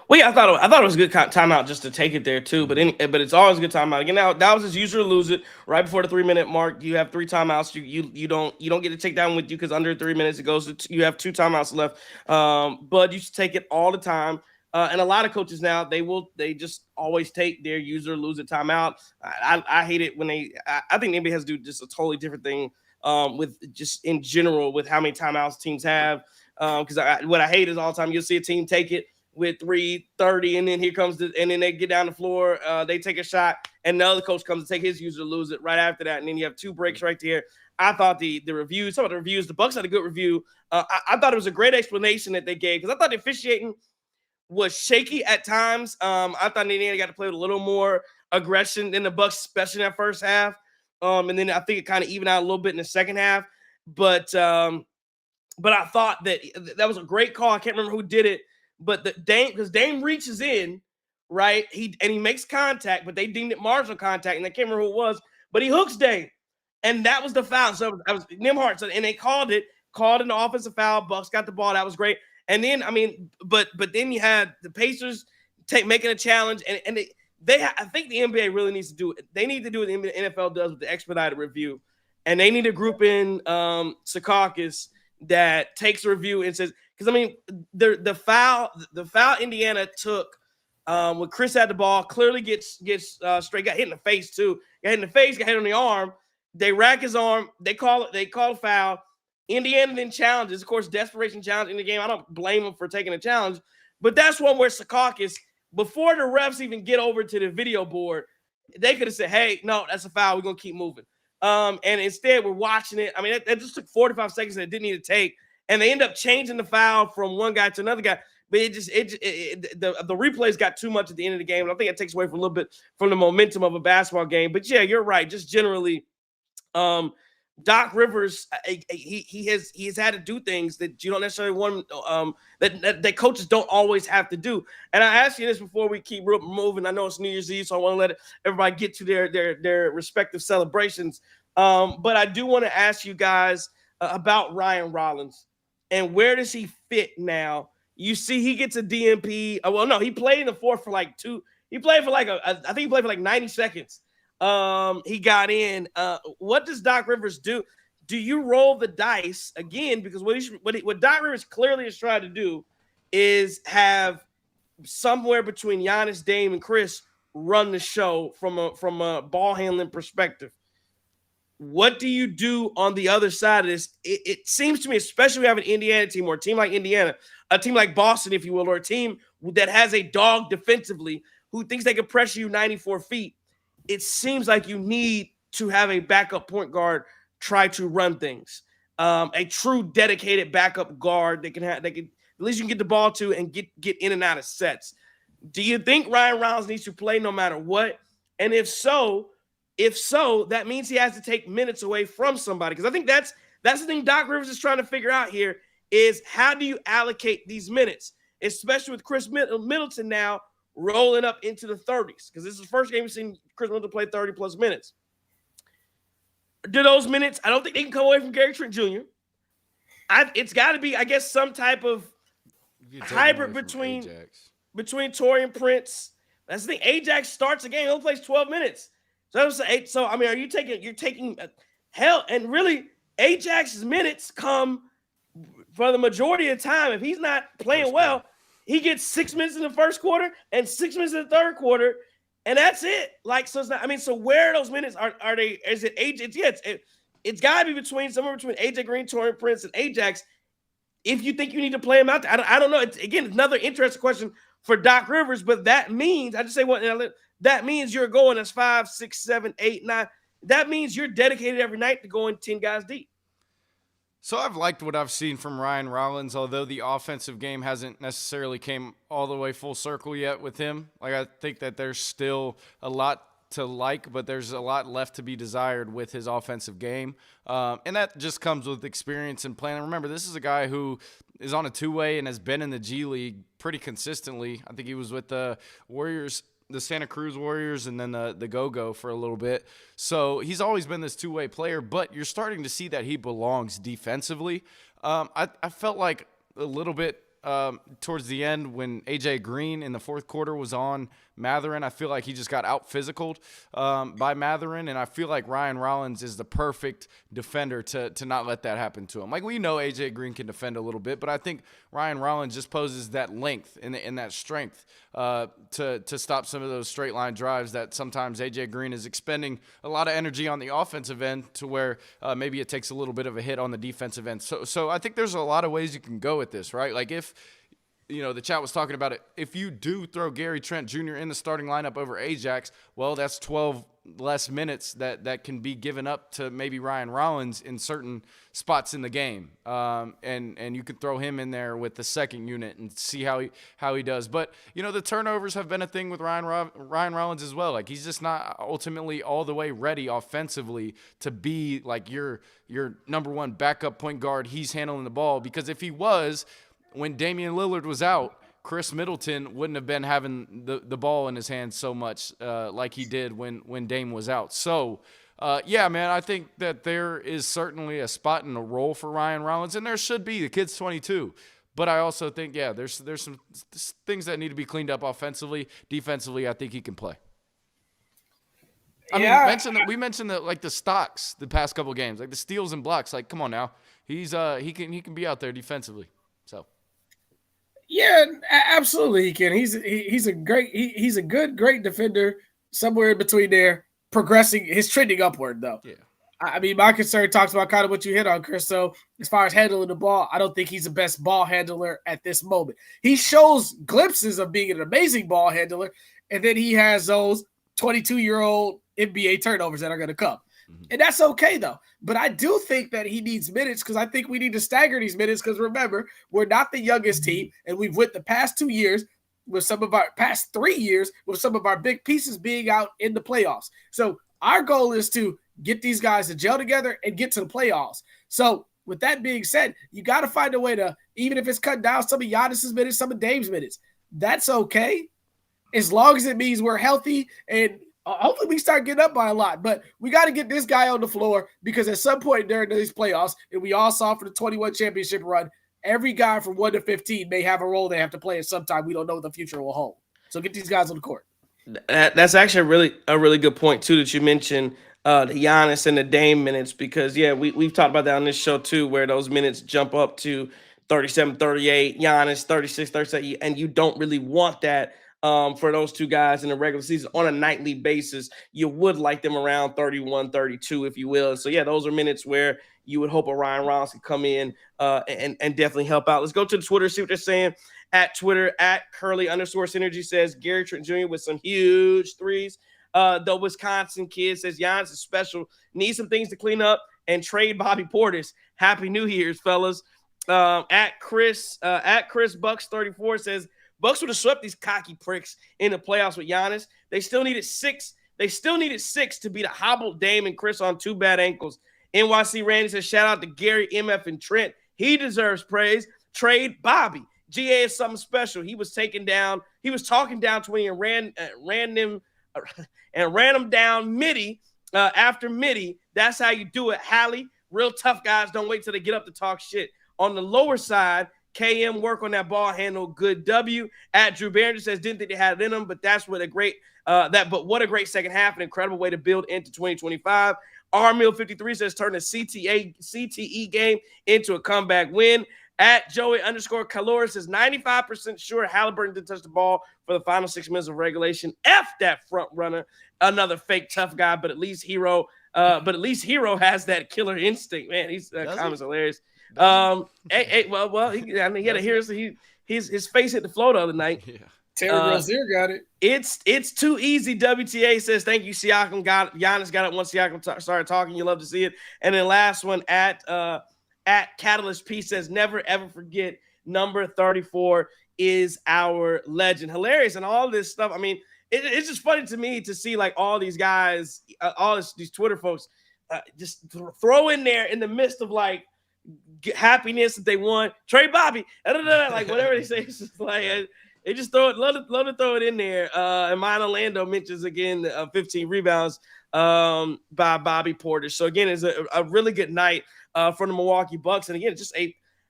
Well, yeah, I thought it was a good timeout just to take it there too. But it's always a good timeout. Again, now that was his use or lose it. Right before the 3-minute mark, you have 3 timeouts. You don't get to take that one with you because under 3 minutes it goes to you have 2 timeouts left. But you should take it all the time. And a lot of coaches now they just always take their use or lose it timeout. I hate it when I think the NBA has to do just a totally different thing with just in general with how many timeouts teams have. Because what I hate is all the time you'll see a team take it with 3:30, and then and then they get down the floor, they take a shot, and the other coach comes to take his use or lose it right after that, and then you have 2 breaks right there. I thought the reviews, some of the reviews, the Bucks had a good review. I thought it was a great explanation that they gave because I thought the officiating was shaky at times. I thought Indiana got to play with a little more aggression than the Bucks, especially in that first half, and then I think it kind of evened out a little bit in the second half. But I thought that was a great call. I can't remember who did it. But because Dame reaches in, right? He makes contact, but they deemed it marginal contact, and I can't remember who it was, but he hooks Dame, and that was the foul. So I was Nimhart, so, and they called an offensive foul. Bucks got the ball. That was great. And then but then you had the Pacers making a challenge, and I think the NBA really needs to do it. They need to do what the NFL does with the expedited review, and they need to group in Secaucus that takes a review and says. Because the foul Indiana took when Chris had the ball clearly gets straight, got hit in the face too. Got hit in the face, got hit on the arm. They rack his arm. They call a foul. Indiana then challenges, of course, desperation challenge in the game. I don't blame them for taking a challenge, but that's one where Secaucus, before the refs even get over to the video board, they could have said, "Hey, no, that's a foul. We're gonna keep moving." And instead, we're watching it. I mean, it just took 45 seconds that it didn't need to take. And they end up changing the foul from one guy to another guy. But the replays got too much at the end of the game. And I think it takes away from a little bit from the momentum of a basketball game. But yeah, you're right. Just generally, Doc Rivers, he has had to do things that you don't necessarily want that coaches don't always have to do. And I asked you this before we keep moving. I know it's New Year's Eve, so I want to let everybody get to their respective celebrations. But I do want to ask you guys about Ryan Rollins. And where does he fit now? You see, he gets a DNP. Well, no, he played in the fourth for like 2. He played for I think he played for like 90 seconds. He got in. What does Doc Rivers do? Do you roll the dice again? Because what Doc Rivers clearly is trying to do is have somewhere between Giannis, Dame, and Chris run the show from a ball handling perspective. What do you do on the other side of this? It seems to me, especially when we have an Indiana team or a team like Indiana, a team like Boston, if you will, or a team that has a dog defensively who thinks they can pressure you 94 feet, it seems like you need to have a backup point guard try to run things. a true dedicated backup guard that can at least you can get the ball to and get in and out of sets. Do you think Ryan Reynolds needs to play no matter what? And if so, that means he has to take minutes away from somebody. Because I think that's the thing Doc Rivers is trying to figure out here is how do you allocate these minutes, especially with Chris Middleton now rolling up into the 30s, because this is the first game we've seen Chris Middleton play 30-plus minutes. Do those minutes, I don't think they can come away from Gary Trent Jr. It's got to be, I guess, some type of hybrid between Taurean Prince. That's the thing. Ajax starts a game, he only plays 12 minutes. So I mean, you're taking hell, and really Ajax's minutes come for the majority of the time. If he's not playing well, he gets 6 minutes in the first quarter and 6 minutes in the third quarter, and that's it. Like, so it's not. I mean, so where are those minutes? Are they? Is it Ajax? Yeah, it's got to be somewhere between AJ Green, Taurean Prince, and Ajax. If you think you need to play him out there, I don't know. It's another interesting question for Doc Rivers, but that means that means you're going as 5, 6, 7, 8, 9. That means you're dedicated every night to going 10 guys deep. So I've liked what I've seen from Ryan Rollins, although the offensive game hasn't necessarily came all the way full circle yet with him. Like, I think that there's still a lot to like, but there's a lot left to be desired with his offensive game. And that just comes with experience and playing. Remember, this is a guy who is on a two-way and has been in the G League pretty consistently. I think he was with the Warriors, the Santa Cruz Warriors, and then the Go-Go for a little bit. So he's always been this two-way player, but you're starting to see that he belongs defensively. I felt like a little bit towards the end when AJ Green in the fourth quarter was on Mathurin, I feel like he just got out-physicaled by Mathurin, and I feel like Ryan Rollins is the perfect defender to not let that happen to him. Like, we know AJ Green can defend a little bit, but I think Ryan Rollins just poses that length and that strength to stop some of those straight-line drives that sometimes AJ Green is expending a lot of energy on the offensive end to where maybe it takes a little bit of a hit on the defensive end. So I think there's a lot of ways you can go with this, right? Like, if the chat was talking about it. If you do throw Gary Trent Jr. in the starting lineup over Ajax, well, that's 12 less minutes that can be given up to maybe Ryan Rollins in certain spots in the game. And you can throw him in there with the second unit and see how he does. But, the turnovers have been a thing with Ryan Rollins as well. Like, he's just not ultimately all the way ready offensively to be like your number one backup point guard. He's handling the ball, because if he was, when Damian Lillard was out, Chris Middleton wouldn't have been having the ball in his hands so much like he did when Dame was out. So, yeah, man, I think that there is certainly a spot and a role for Ryan Rollins, and there should be. The kid's 22. But I also think, yeah, there's some things that need to be cleaned up offensively. Defensively, I think he can play. I mean, we mentioned that, like, the stocks the past couple games, like the steals and blocks. Like, come on now, he can be out there defensively. So. Yeah, absolutely he can. He's a great defender, somewhere in between there, progressing. He's trending upward though. Yeah. I mean, my concern talks about kind of what you hit on, Chris. So as far as handling the ball, I don't think he's the best ball handler at this moment. He shows glimpses of being an amazing ball handler, and then he has those 22-year-old NBA turnovers that are going to come. And that's okay, though. But I do think that he needs minutes, because I think we need to stagger these minutes, because remember, we're not the youngest team, and we've went the past 2 years with some of our past 3 years with some of our big pieces being out in the playoffs. So our goal is to get these guys to gel together and get to the playoffs. So with that being said, you got to find a way to, even if it's cut down some of Giannis's minutes, some of Dame's minutes, that's okay, as long as it means we're healthy and hopefully we start getting up by a lot. But we got to get this guy on the floor, because at some point during these playoffs, and we all saw for the 21 championship run, every guy from 1 to 15 may have a role they have to play at some time. We don't know what the future will hold. So get these guys on the court. That's actually a really good point, too, that you mentioned the Giannis and the Dame minutes, because, yeah, we've talked about that on this show, too, where those minutes jump up to 37, 38, Giannis, 36, 37, and you don't really want that. For those two guys in the regular season on a nightly basis. You would like them around 31, 32, if you will. So, yeah, those are minutes where you would hope a Ryan Rollins could come in and definitely help out. Let's go to the Twitter, see what they're saying. At Twitter, at Curly_Synergy says, Gary Trent Jr. with some huge threes. The Wisconsin kid says, Giannis is special, needs some things to clean up, and trade Bobby Portis. Happy New Year's, fellas. At Chris Bucks 34 says Bucks would have swept these cocky pricks in the playoffs with Giannis. They still needed six. They still needed 6 to beat a hobbled Dame and Chris on 2 bad ankles. NYC Randy says, shout out to Gary, MF, and Trent. He deserves praise. Trade Bobby. GA is something special. He was talking down 20 and ran them down midi after midi. That's how you do it, Hallie. Real tough guys don't wait till they get up to talk shit. On the lower side, KM work on that ball handle. Good W. At Drew Barringer says, didn't think they had it in them, but that's what a great what a great second half, an incredible way to build into 2025. R-Mill 53 says, turn the CTE game into a comeback win. At Joey_Calora says, 95% sure Halliburton did touch the ball for the final 6 minutes of regulation. F that front runner, another fake tough guy, but at least Hero has that killer instinct, man. He's comments hilarious. Well, he had to hear his face hit the floor the other night. Yeah. Terry Rozier got it. It's too easy. WTA says, thank you, Siakam. Giannis got it once Siakam started talking. You love to see it. And then last one at Catalyst P says, never ever forget number 34 is our legend. Hilarious. And all this stuff. I mean, it's just funny to me to see like all these guys, these Twitter folks just throw in there in the midst of like happiness that they won. Trade Bobby, like whatever they say. It's just like they just throw it, love to throw it in there. And mine Orlando mentions again 15 rebounds by Bobby Portis. So again, it's a really good night for the Milwaukee Bucks. And again, just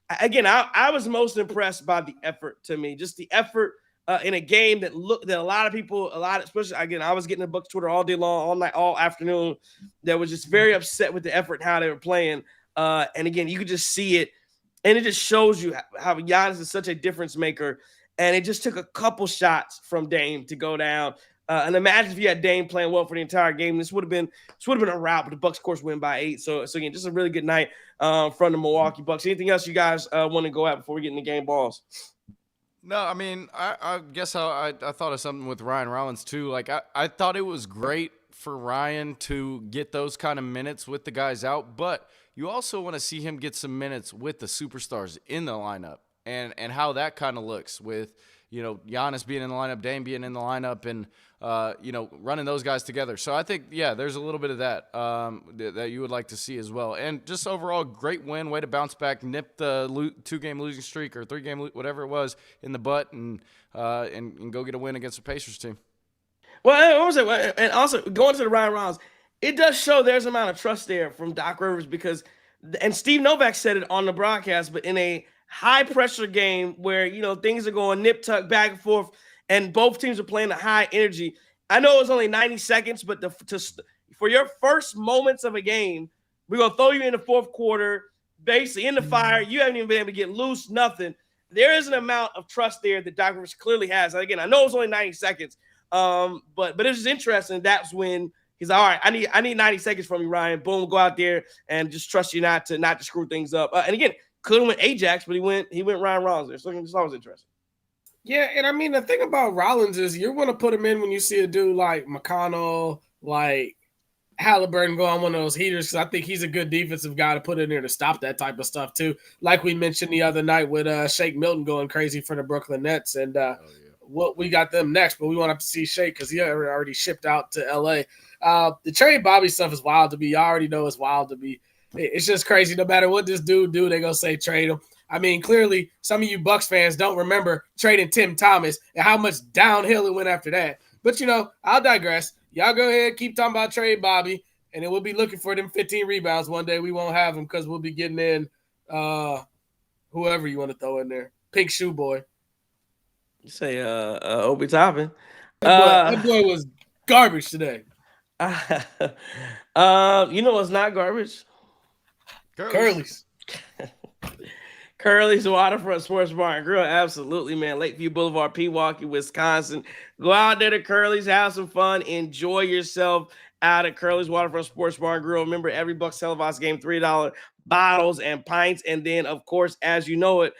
I was most impressed by the effort to me, just the effort in a game that a lot of people, especially again, I was getting the Bucks Twitter all day long, all night, all afternoon, that was just very upset with the effort and how they were playing. And again, you could just see it, and it just shows you how Giannis is such a difference maker. And it just took a couple shots from Dame to go down. And imagine if you had Dame playing well for the entire game, this would have been a rout. But the Bucks, of course, win by 8. So again, just a really good night from the Milwaukee Bucks. Anything else you guys want to go at before we get in the game balls? No, I mean, I guess I thought of something with Ryan Rollins too. Like I thought it was great for Ryan to get those kind of minutes with the guys out, but you also want to see him get some minutes with the superstars in the lineup. And how that kind of looks with, Giannis being in the lineup, Dame being in the lineup, and, running those guys together. So I think, yeah, there's a little bit of that that you would like to see as well. And just overall, great win, way to bounce back, nip the 2-game losing streak or 3-game, whatever it was, in the butt, and go get a win against the Pacers team. Well, and also going to the Ryan Rollins, it does show there's an amount of trust there from Doc Rivers because, and Steve Novak said it on the broadcast, but in a high pressure game where, things are going nip tuck back and forth and both teams are playing a high energy. I know it was only 90 seconds, but for your first moments of a game, we're going to throw you in the fourth quarter, basically in the fire. You haven't even been able to get loose, nothing. There is an amount of trust there that Doc Rivers clearly has. And again, I know it was only 90 seconds, but it was interesting. That's when he's like, all right, I need 90 seconds from you, Ryan. Boom, go out there and just trust you not to screw things up. And again, could have went Ajax, but he went Ryan Rollins there. So it's always interesting. Yeah, and I mean, the thing about Rollins is you're going to put him in when you see a dude like McConnell, like Halliburton go on one of those heaters, because I think he's a good defensive guy to put in there to stop that type of stuff too. Like we mentioned the other night with Shake Milton going crazy for the Brooklyn Nets. And what we got them next, but we won't have to see Shake because he already shipped out to L.A. The trade Bobby stuff is wild to me. Y'all already know it's wild to me. It's just crazy. No matter what this dude do, they gonna say trade him. I mean, clearly, some of you Bucks fans don't remember trading Tim Thomas and how much downhill it went after that. But, I'll digress. Y'all go ahead, keep talking about trade Bobby, and then we'll be looking for them 15 rebounds one day. We won't have them because we'll be getting in whoever you want to throw in there. Pink Shoe Boy. You say Obi Toppin. That boy was garbage today. What's not garbage? Curly's. Curly's Waterfront Sports Bar and Grill. Absolutely, man. Lakeview Boulevard, Pewaukee, Wisconsin. Go out there to Curly's, have some fun, enjoy yourself out at Curly's Waterfront Sports Bar and Grill. Remember, every Bucks televised game, $3 bottles and pints. And then, of course, as you know it,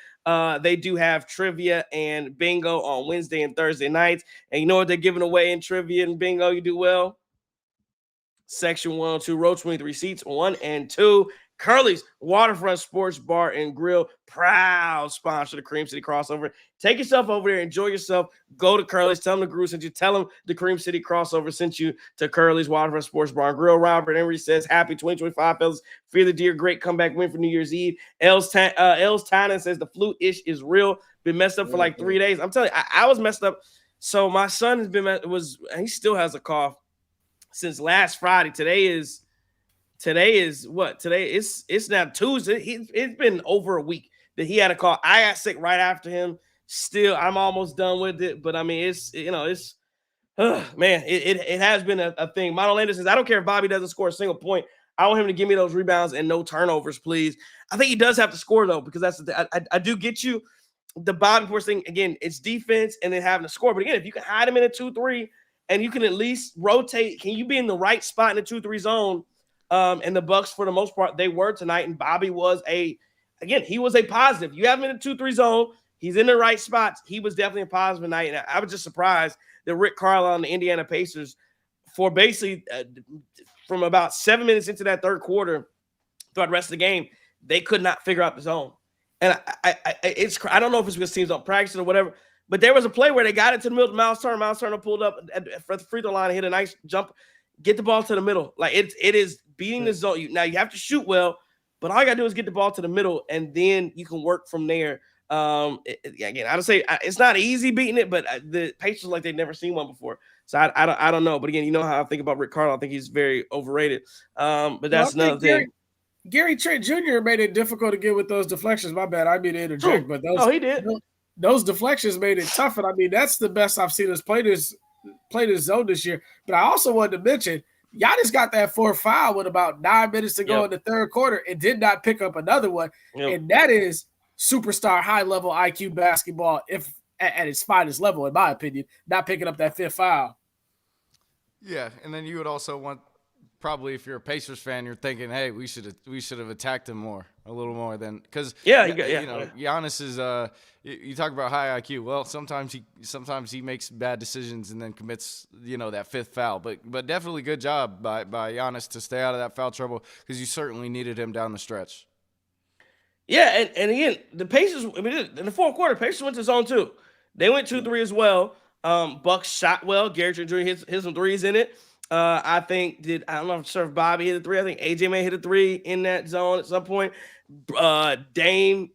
they do have trivia and bingo on Wednesday and Thursday nights. And you know what they're giving away in trivia and bingo? You do well? Section 102, row 23, seats 1 and 2. Curly's Waterfront Sports Bar and Grill, proud sponsor of the Cream City Crossover. Take yourself over there, enjoy yourself. Go to Curly's, tell them the Guru sent you. Tell them the Cream City Crossover sent you to Curly's Waterfront Sports Bar and Grill. Robert Henry says, happy 2025, fellas. Fear the deer, great comeback win for New Year's Eve. Els Tynan says the flu-ish is real. Been messed up for like 3 days. I'm telling you, I was messed up. So my son has been, he still has a cough since last Friday. Today is what? Today it's now Tuesday. It's been over a week that he had a call. I got sick right after him. Still, I'm almost done with it. But I mean, it has been a thing. Mono Lander says, I don't care if Bobby doesn't score a single point. I want him to give me those rebounds and no turnovers, please. I think he does have to score though, because that's I do get you. The Bobby Portis thing again. It's defense and then having to score. But again, if you can hide him in a 2-3 and you can at least rotate, can you be in the right spot in the 2-3 zone? And the Bucks, for the most part, they were tonight. And Bobby was he was a positive. You have him in the 2-3 zone. He's in the right spots. He was definitely a positive tonight. And I was just surprised that Rick Carlisle and the Indiana Pacers, for basically from about 7 minutes into that third quarter, throughout the rest of the game, they could not figure out the zone. And I don't know if it's because teams don't practice it or whatever, but there was a play where they got it to the middle. Miles Turner pulled up for the free throw line and hit a nice jump. Get the ball to the middle. Like it is beating the zone. Now you have to shoot well, but all you got to do is get the ball to the middle, and then you can work from there. Again, I would say it's not easy beating it, but the Pacers like they've never seen one before. So I don't know. But again, you know how I think about Rick Carlisle. I think he's very overrated. But that's another thing. Gary Trent Jr. made it difficult to get with those deflections. My bad. I mean to interject, but he did. Those deflections made it tough. And I mean, that's the best I've seen us play this zone this year. But I also wanted to mention, Giannis got that 4th foul with about 9 minutes to go in the third quarter and did not pick up another one. And that is superstar high-level IQ basketball, if at its finest level, in my opinion, not picking up that 5th foul. Yeah, and then you would also want, probably if you're a Pacers fan, you're thinking, hey, we should have attacked him a little more than, because Giannis is you talk about high IQ. Well, sometimes he makes bad decisions and then commits that 5th foul. But definitely good job by Giannis to stay out of that foul trouble, because you certainly needed him down the stretch. Yeah, and again, the Pacers, in the fourth quarter, Pacers went to zone 2. They went 2-3 as well. Bucks shot well. Gary Trent Jr. hit some threes in it. I don't know if Bobby hit a 3. I think AJ may hit a 3 in that zone at some point. Dame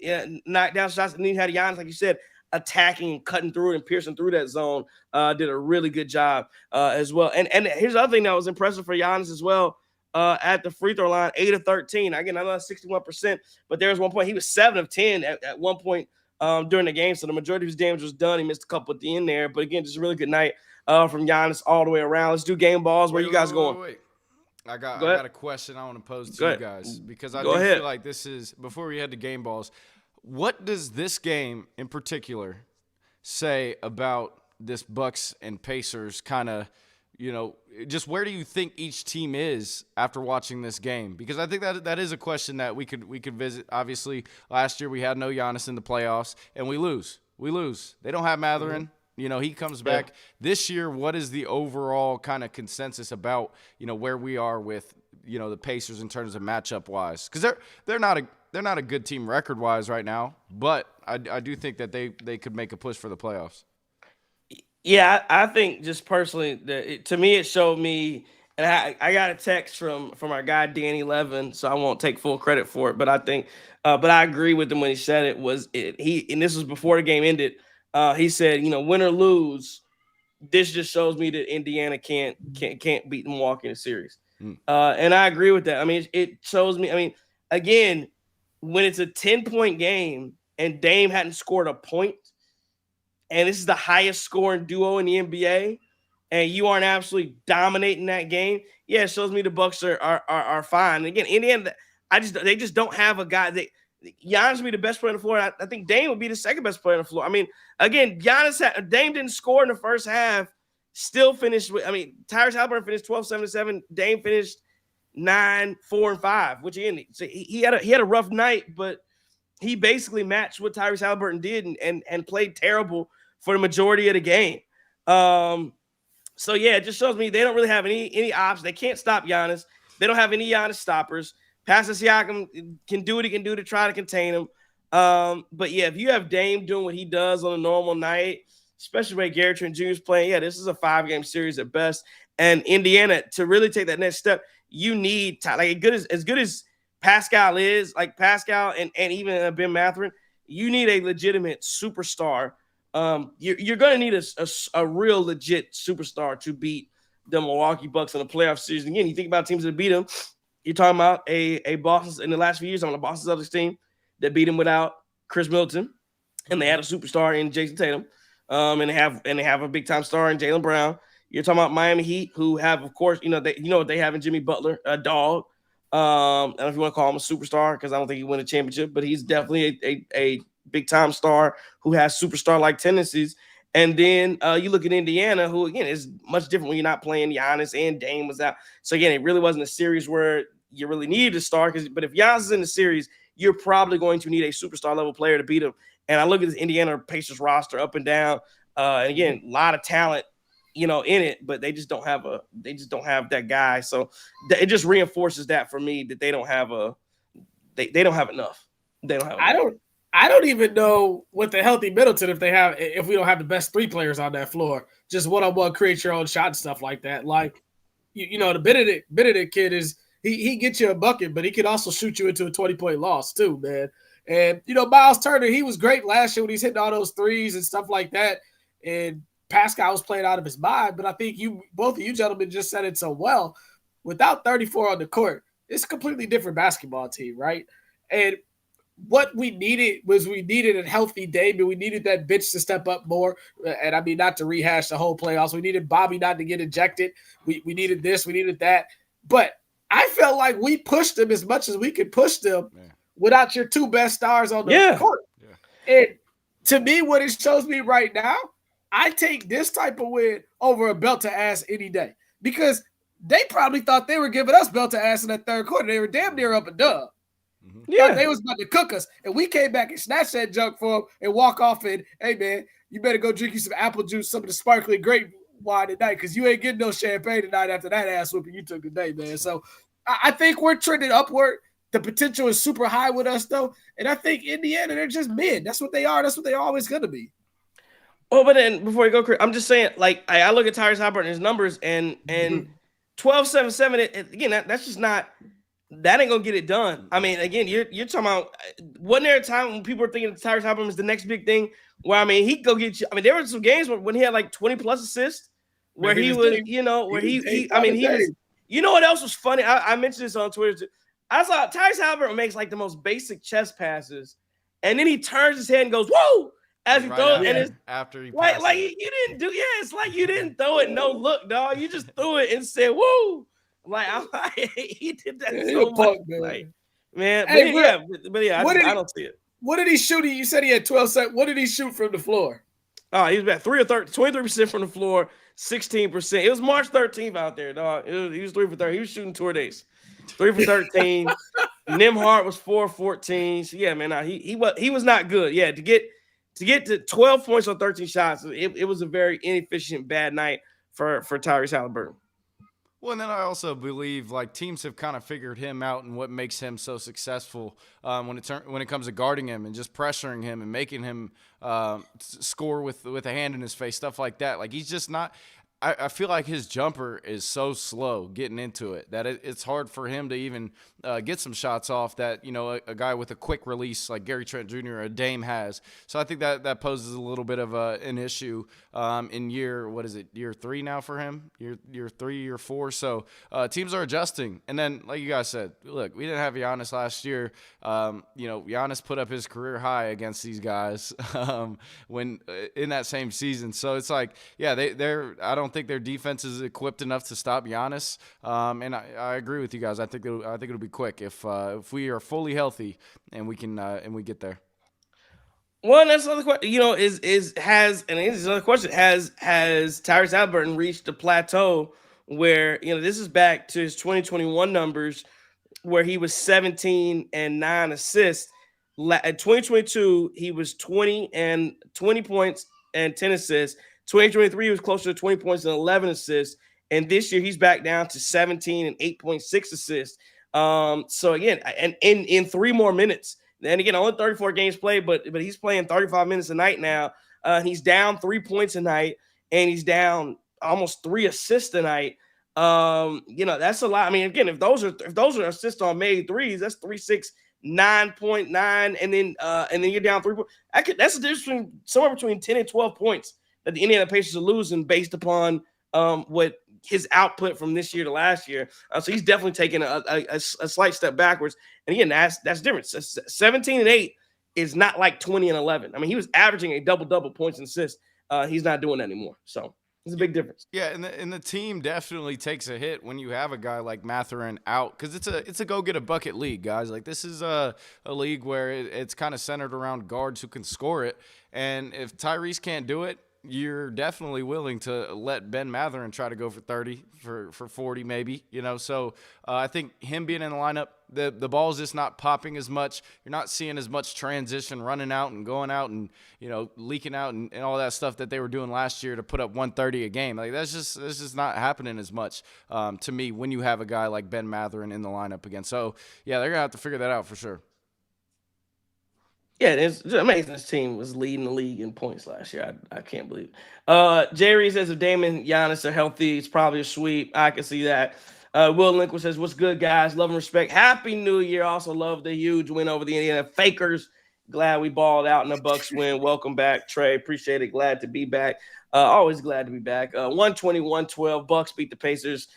knocked down shots, and then you had Giannis, like you said, attacking, cutting through it, and piercing through that zone. Did a really good job as well. And here's the other thing that was impressive for Giannis as well. At the free throw line, 8 of 13. Again, I know that's 61%, but there was one point he was 7 of 10 at one point during the game. So the majority of his damage was done. He missed a couple at the end there, but again, just a really good night from Giannis all the way around. Let's do game balls. Where you guys going? Wait. I got a question I want to pose to you guys, because I feel like this is, before we head to game balls, what does this game in particular say about this Bucks and Pacers kind of, just where do you think each team is after watching this game? Because I think that is a question that we could visit. Obviously, last year we had no Giannis in the playoffs, and we lose. They don't have Mathurin. He comes back. This year, what is the overall kind of consensus about, where we are with, the Pacers in terms of matchup wise? Because they're not a good team record wise right now, but I do think that they could make a push for the playoffs. Yeah, I think just personally, to me, it showed me, and I got a text from our guy Danny Levin, so I won't take full credit for it, but I think, but I agree with him when he said it was and this was before the game ended. He said, win or lose, this just shows me that Indiana can't beat Milwaukee in a series. And I agree with that. I mean, it shows me. Again, when it's a 10-point game and Dame hadn't scored a point, and this is the highest scoring duo in the NBA, and you aren't absolutely dominating that game, yeah, it shows me the Bucks are fine. And again, Indiana, they just don't have a guy that Giannis would be the best player on the floor. I think Dame would be the second best player on the floor. Again, Dame didn't score in the first half, still finished with, Tyrese Halliburton finished 12-7-7. Dame finished 9-4-5, which again, so he had a rough night, but he basically matched what Tyrese Halliburton did and played terrible for the majority of the game. So yeah, it just shows me they don't really have any options. They can't stop Giannis. They don't have any Giannis stoppers. Pastor Siakam can do what he can do to try to contain him. But yeah, if you have Dame doing what he does on a normal night, especially when Gary Trent Jr. is playing, yeah, this is a 5-game series at best. And Indiana, to really take that next step, you need like as good as Pascal is, like Pascal and even Ben Mathurin, you need a legitimate superstar. You're going to need a real legit superstar to beat the Milwaukee Bucks in the playoff series. Again, you think about teams that beat them. You're talking about a Boston in the last few years on the Boston Celtics team that beat them without Chris Middleton, and they had a superstar in Jason Tatum, and they have a big time star in Jaylen Brown. You're talking about Miami Heat, who have, of course, what they have in Jimmy Butler, a dog. I don't know if you want to call him a superstar because I don't think he won a championship, but he's definitely a big time star who has superstar like tendencies. And then you look at Indiana, who again is much different when you're not playing Giannis and Dame was out. So again, it really wasn't a series where you really needed to start. But if Giannis is in the series, you're probably going to need a superstar level player to beat him. And I look at this Indiana Pacers roster up and down, and again, a lot of talent, in it, but they just don't have that guy. So it just reinforces that for me that they don't have they don't have enough. They don't have enough. I don't even know with the healthy Middleton if we don't have the best 3 players on that floor, just one-on-one create your own shot and stuff like that. Like, the Benedict kid is he gets you a bucket, but he can also shoot you into a 20-point loss too, man. And Miles Turner, he was great last year when he's hitting all those threes and stuff like that. And Pascal was playing out of his mind, but I think both of you gentlemen just said it so well. Without 34 on the court, it's a completely different basketball team, right? And what we needed a healthy Dame, and we needed that bitch to step up more. And I mean, not to rehash the whole playoffs. We needed Bobby not to get ejected. We needed this, we needed that. But I felt like we pushed them as much as we could push them without your 2 best stars on the court. Yeah. And to me, what it shows me right now, I take this type of win over a belt to ass any day, because they probably thought they were giving us belt to ass in that third quarter. They were damn near up a dub. Yeah, they was about to cook us, and we came back and snatched that junk for them and walk off and, hey man, you better go drink you some apple juice, some of the sparkling grape wine tonight, because you ain't getting no champagne tonight after that ass whooping you took today, man. So I think we're trending upward. The potential is super high with us though, and I think Indiana, they're just mid. That's what they are. That's what they're always going to be. Oh, but then before you go, Chris, I'm just saying, like, I look at Tyrese Halliburton and his numbers, and 12-7-7. Again, that's just not. That ain't gonna get it done. I mean, again, you're talking about. Wasn't there a time when people were thinking Tyrese Halliburton was the next big thing? Where, I mean, he could go get you. I mean, there were some games when he had like 20 plus assists, where he was, where he. I mean, he was. You know what else was funny? I mentioned this on Twitter too. I saw Tyrese Halliburton makes like the most basic chest passes, and then he turns his head and goes, "Whoa!" As he throws, and it's after he like you didn't do. Yeah, it's like you didn't throw it. No look, dog. You just threw it and said, "Woo!" Like he did that so much. Punk, man. Like, man, hey, but yeah, I don't see it. What did he shoot? You said he had 12 seconds. What did he shoot from the floor? Oh, he was about 23% from the floor, 16%. It was March 13th out there, dog. He was 3 for 30. He was shooting tour days. 3 for 13. Nimhart was 4 14. So yeah, man, he was not good. Yeah, to get to 12 points on 13 shots, it was a very inefficient, bad night for Tyrese Halliburton. Well, and then I also believe like teams have kind of figured him out and what makes him so successful when it comes to guarding him and just pressuring him and making him score with a hand in his face, stuff like that. Like he's just not. I feel like his jumper is so slow getting into it that it's hard for him to even get some shots off that, a guy with a quick release like Gary Trent Jr. or a Dame has. So I think that poses a little bit of an issue in year 3 now for him? Year 3, year 4. So teams are adjusting. And then, like you guys said, look, we didn't have Giannis last year. Giannis put up his career high against these guys when in that same season. So it's like, yeah, I don't think their defense is equipped enough to stop Giannis. And I agree with you guys. I think it'll be quick if we are fully healthy and we can and we get there. Well, that's another question. Has another question. Has Tyrese Halliburton reached a plateau where this is back to his 2021 numbers where he was 17 and 9 assists. At 2022, he was 20 points and 10 assists. 2023 was closer to 20 points and 11 assists. And this year he's back down to 17 and 8.6 assists. So again, and in 3 more minutes. And again, only 34 games played, but he's playing 35 minutes a night now. He's down 3 points a night, and he's down almost 3 assists a night. That's a lot. I mean, again, if those are assists on made threes, that's 3, 6, 9.9, and then you're down 3 points. That's the difference between somewhere between 10 and 12 points that the Indiana Pacers are losing based upon what his output from this year to last year. So he's definitely taking a slight step backwards. And again, that's different. 17 and 8 is not like 20 and 11. I mean, he was averaging a double points and assists. He's not doing that anymore. So it's a big difference. Yeah, and the team definitely takes a hit when you have a guy like Mathurin out, because it's a go get a bucket league, guys. Like, this is a league where it's kind of centered around guards who can score it, and if Tyrese can't do it, you're definitely willing to let Ben Mathurin try to go for 30, for 40 maybe, So I think him being in the lineup, the ball's just not popping as much. You're not seeing as much transition running out and going out and, leaking out and all that stuff that they were doing last year to put up 130 a game. Like, that's just not happening as much to me when you have a guy like Ben Mathurin in the lineup again. So, yeah, they're going to have to figure that out for sure. Yeah, it's amazing. This team was leading the league in points last year. I can't believe it. Jerry says if Damon and Giannis are healthy, it's probably a sweep. I can see that. Will Lincoln says, what's good, guys? Love and respect. Happy New Year. Also love the huge win over the Indiana Fakers. Glad we balled out in the Bucks win. Welcome back, Trey. Appreciate it. Glad to be back. Always glad to be back. 120-112. Bucks beat the Pacers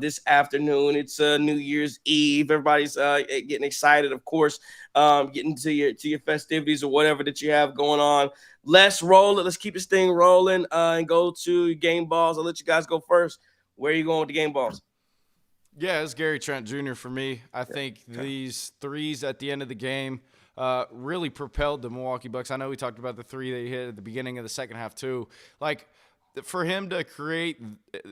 this afternoon. It's New Year's Eve. Everybody's getting excited, of course, getting to your festivities or whatever that you have going on. Let's roll it. Let's keep this thing rolling and go to game balls. I'll let you guys go first. Where are you going with the game balls? Yeah, it's Gary Trent Jr. for me. I think these threes at the end of the game really propelled the Milwaukee Bucks. I know we talked about the 3 that he hit at the beginning of the second half too. Like, for him to create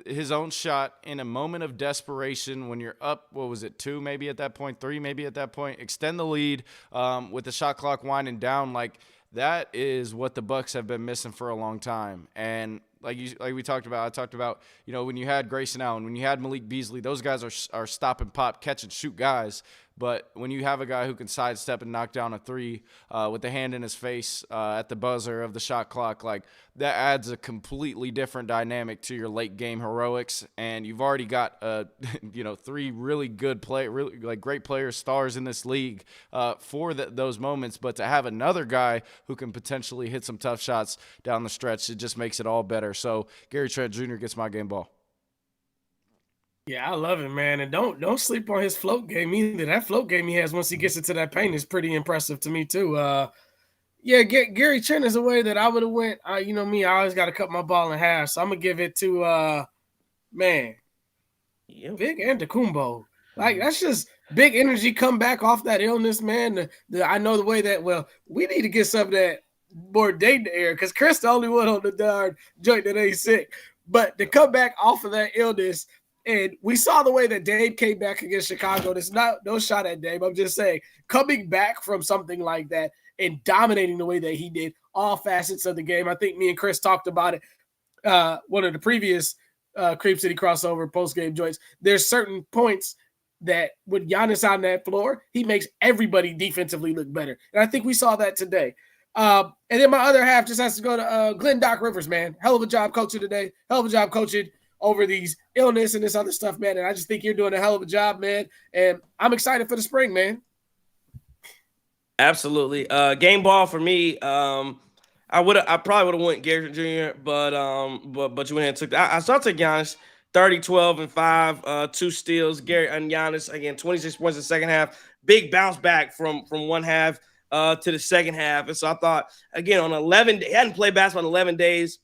his own shot in a moment of desperation when you're up, 2 maybe at that point, 3 maybe at that point, extend the lead with the shot clock winding down, like, that is what the Bucks have been missing for a long time. And like we talked about, I talked about, when you had Grayson Allen, when you had Malik Beasley, those guys are stop and pop, catch and shoot guys. But when you have a guy who can sidestep and knock down a 3 with the hand in his face at the buzzer of the shot clock, like, that adds a completely different dynamic to your late game heroics. And you've already got 3 really good great players, stars in this league for those moments. But to have another guy who can potentially hit some tough shots down the stretch, it just makes it all better. So Gary Trent Jr. gets my game ball. Yeah, I love it, man. And don't sleep on his float game either. That float game he has once he gets into that paint is pretty impressive to me too. Gary Trent is a way that I would have went. Me, I always got to cut my ball in half. So I'm going to give it to, Vic Antetokounmpo. Like, that's just big energy come back off that illness, man. I know the way that, we need to get some of that more date air because Chris the only one on the darn joint that ain't sick. But to come back off of that illness, and we saw the way that Dame came back against Chicago. There's no shot at Dame. I'm just saying, coming back from something like that and dominating the way that he did all facets of the game. I think me and Chris talked about it. One of the previous Creep City crossover post-game joints. There's certain points that with Giannis on that floor, he makes everybody defensively look better. And I think we saw that today. And then my other half just has to go to Glenn Doc Rivers, man. Hell of a job coaching today. Hell of a job coaching over these illness and this other stuff, man. And I just think you're doing a hell of a job, man. And I'm excited for the spring, man. Absolutely. Game ball for me. I probably would have went Gary Jr., but you went ahead and took that. I saw take Giannis 30, 12, and 5, 2 steals. Gary and Giannis again, 26 points in the second half. Big bounce back from one half to the second half. And so I thought again on 11, he hadn't played basketball in 11 days.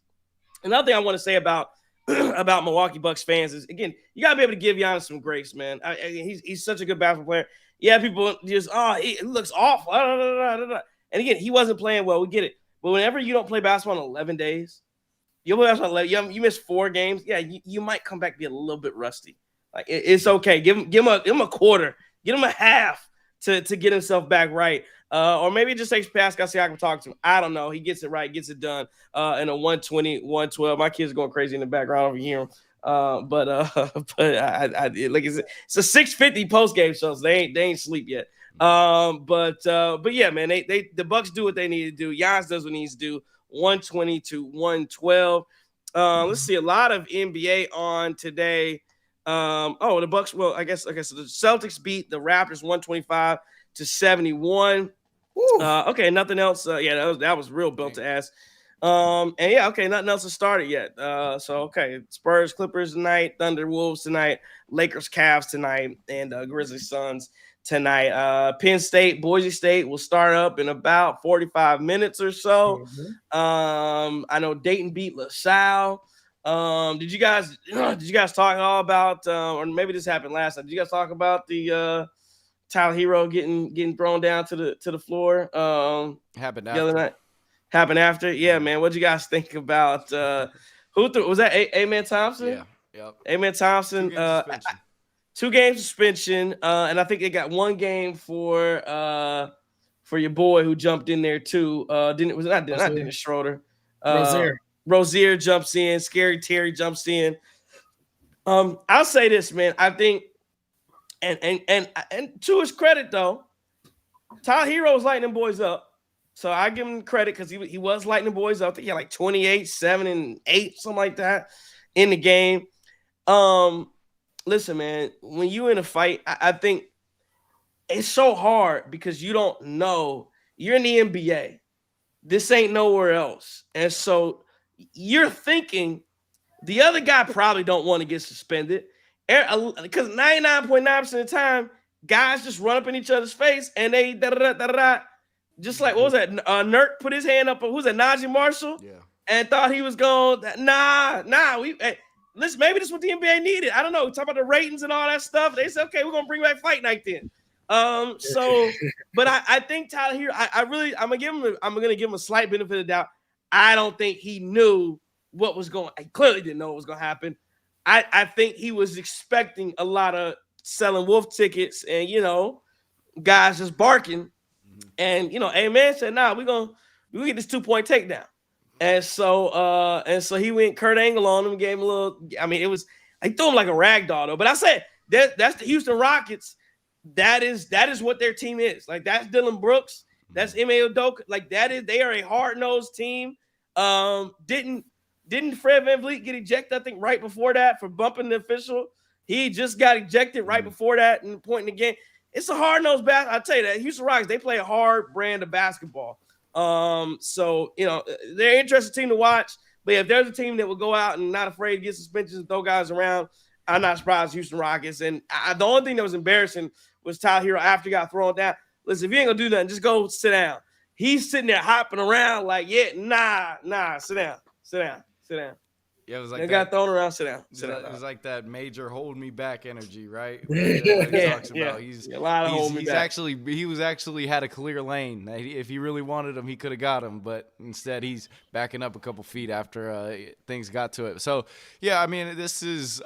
Another thing I want to say about Milwaukee Bucks fans is, again, you got to be able to give Giannis some grace, man. He's such a good basketball player. Yeah, people just, he looks awful. And again, he wasn't playing well. We get it. But whenever you don't play basketball in 11 days, you miss 4 games. Yeah, you might come back be a little bit rusty. Like, it's okay. Give him a quarter. Give him a half. to get himself back right. Or maybe it just takes Pascal Siakam to talk to him. I don't know. He gets it right, gets it done in a 120, 112. My kids are going crazy in the background over here. But like it's a 6:50 post game show, so they ain't sleep yet. But yeah, man, the Bucks do what they need to do. Giannis does what he needs to do. 120 to 112. Let's see, a lot of NBA on today. The Bucks. Well, I guess okay. So the Celtics beat the Raptors 125 to 71. Okay, nothing else. That was real built to ass. And yeah, okay, nothing else has started yet. So okay, Spurs, Clippers tonight, Thunder, Wolves tonight, Lakers, Cavs tonight, and Grizzlies, Suns tonight. Penn State, Boise State will start up in about 45 minutes or so. I know Dayton beat LaSalle. Did you guys talk all about, or maybe this happened last time? Did you guys talk about the Tyler Hero getting thrown down to the floor? Happened the after. other night. Happened after? Yeah, man. What'd you guys think about who threw? Was that Amen Thompson? Yeah. Yep. Amen Thompson. 2-game suspension. And I think they got 1 game for your boy who jumped in there too. Not Dennis Schroeder. Rozier jumps in. Scary Terry jumps in. I'll say this, man. I think, and to his credit though, Tyler Hero was lighting them boys up. So I give him credit because he was lighting the boys up. I think he had like 28, 7, and 8, something like that in the game. Listen, man, when you in a fight, I think it's so hard because you don't know. You're in the NBA. This ain't nowhere else. And so you're thinking the other guy probably don't want to get suspended because 99.9% of the time, guys just run up in each other's face and they da-da-da-da-da. Just like, what was that? Nurk put his hand up. Who's that? Najee Marshall? Yeah. And thought he was going, listen, maybe this is what the NBA needed. I don't know. Talk about the ratings and all that stuff. They said, okay, we're going to bring back fight night then. But I think Tyler Hero, I'm going to give him a slight benefit of the doubt. I don't think he knew what was going. He clearly didn't know what was going to happen. I think he was expecting a lot of selling wolf tickets and, guys just barking. And Amen said, we get this 2-point takedown. And so he went Kurt Angle on him, gave him a little. I mean, I threw him like a rag doll though. But I said that's the Houston Rockets. That is what their team is. Like that's Dylan Brooks, that's Ime Udoka. Like that is they are a hard-nosed team. Didn't Fred VanVleet get ejected? I think right before that for bumping the official. He just got ejected right before that and point in the game. It's a hard-nosed basketball. I'll tell you that. Houston Rockets, they play a hard brand of basketball. So, they're an interesting team to watch. But if there's a team that will go out and not afraid to get suspensions and throw guys around, I'm not surprised Houston Rockets. And the only thing that was embarrassing was Tyler Hero after he got thrown down. Listen, if you ain't going to do nothing, just go sit down. He's sitting there hopping around like, sit down. Yeah, it was like they got thrown around. Sit down. It was like that major hold me back energy, right? Talks about. He's a lot of hold me back. He was actually had a clear lane. If he really wanted him, he could have got him, but instead he's backing up a couple feet after things got to it. So yeah, I mean,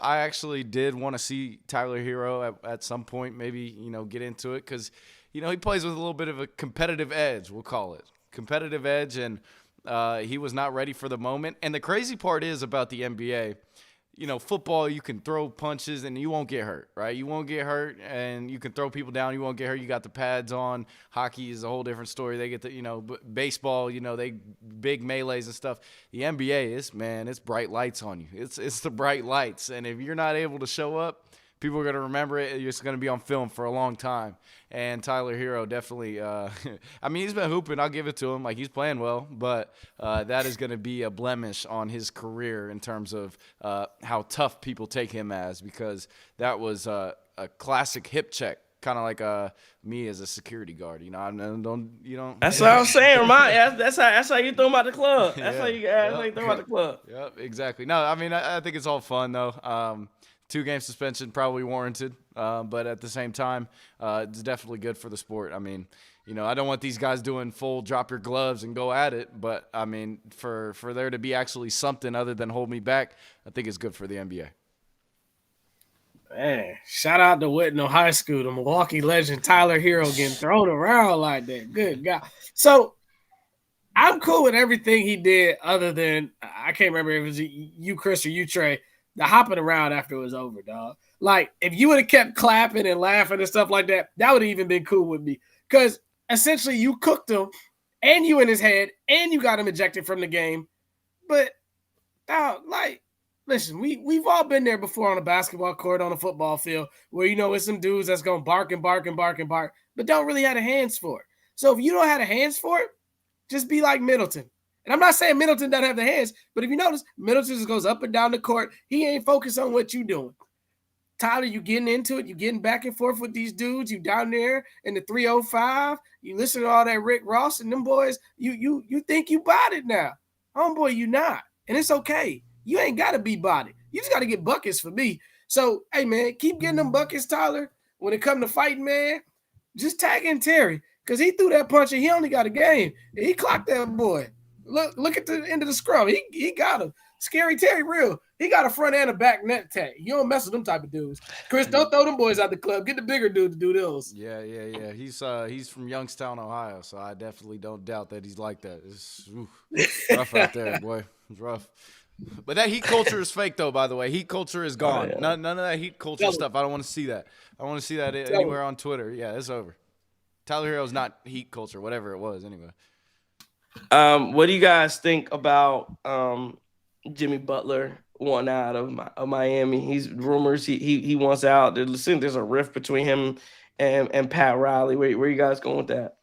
I actually did want to see Tyler Hero at some point, maybe get into it because he plays with a little bit of a competitive edge. We'll call it competitive edge and. He was not ready for the moment. And the crazy part is about the NBA, football, you can throw punches and you won't get hurt, right? You won't get hurt and you can throw people down. You won't get hurt. You got the pads on. Hockey is a whole different story. They get baseball, they big melees and stuff. The NBA it's bright lights on you. It's the bright lights. And if you're not able to show up, people are going to remember it. It's going to be on film for a long time. And Tyler Hero definitely, he's been hooping. I'll give it to him. Like, he's playing well. But that is going to be a blemish on his career in terms of how tough people take him as because that was a classic hip check. Kind of like me as a security guard, That's what I'm saying, that's how you throw him out the club. That's how you throw him out the club. Yep, exactly. No, I think it's all fun though. 2-game suspension probably warranted, but at the same time, it's definitely good for the sport. I mean, I don't want these guys doing full drop your gloves and go at it, but I mean, for there to be actually something other than hold me back, I think it's good for the NBA. Man, shout out to Whitnall High School, the Milwaukee legend Tyler Hero getting thrown around like that. Good God. So I'm cool with everything he did other than, I can't remember if it was you, Chris, or you, Trey, the hopping around after it was over, dog. Like, if you would have kept clapping and laughing and stuff like that, that would have even been cool with me. Because essentially you cooked him and you in his head and you got him ejected from the game. But, dog, like, listen, we've all been there before on a basketball court, on a football field, where, you know, it's some dudes that's going to bark and bark and bark and bark, but don't really have the hands for it. So if you don't have the hands for it, just be like Middleton. And I'm not saying Middleton doesn't have the hands, but if you notice, Middleton just goes up and down the court. He ain't focused on what you doing. Tyler, you getting into it. You getting back and forth with these dudes. You down there in the 305. You listen to all that Rick Ross and them boys. You think you bought it now. Homeboy, you not. And it's okay. You ain't got to be bodied. You just got to get buckets for me. So, hey, man, keep getting them buckets, Tyler. When it come to fighting, man, just tag in Terry. Because he threw that punch and he only got a game. He clocked that boy. Look at the end of the scrum. He got him. Scary Terry real. He got a front and a back net tag. You don't mess with them type of dudes. Chris, don't throw them boys out the club. Get the bigger dude to do those. Yeah. He's from Youngstown, Ohio, so I definitely don't doubt that he's like that. It's rough out there, boy. It's rough. But that heat culture is fake, though, by the way. Heat culture is gone. Oh, yeah. None of that heat culture stuff. I don't want to see that. I don't want to see that anywhere on Twitter. Yeah, it's over. Tyler Hero's not heat culture, whatever it was, anyway. What do you guys think about Jimmy Butler wanting out of Miami? He's rumors he wants out. There's a rift between him and Pat Riley. Where you guys going with that?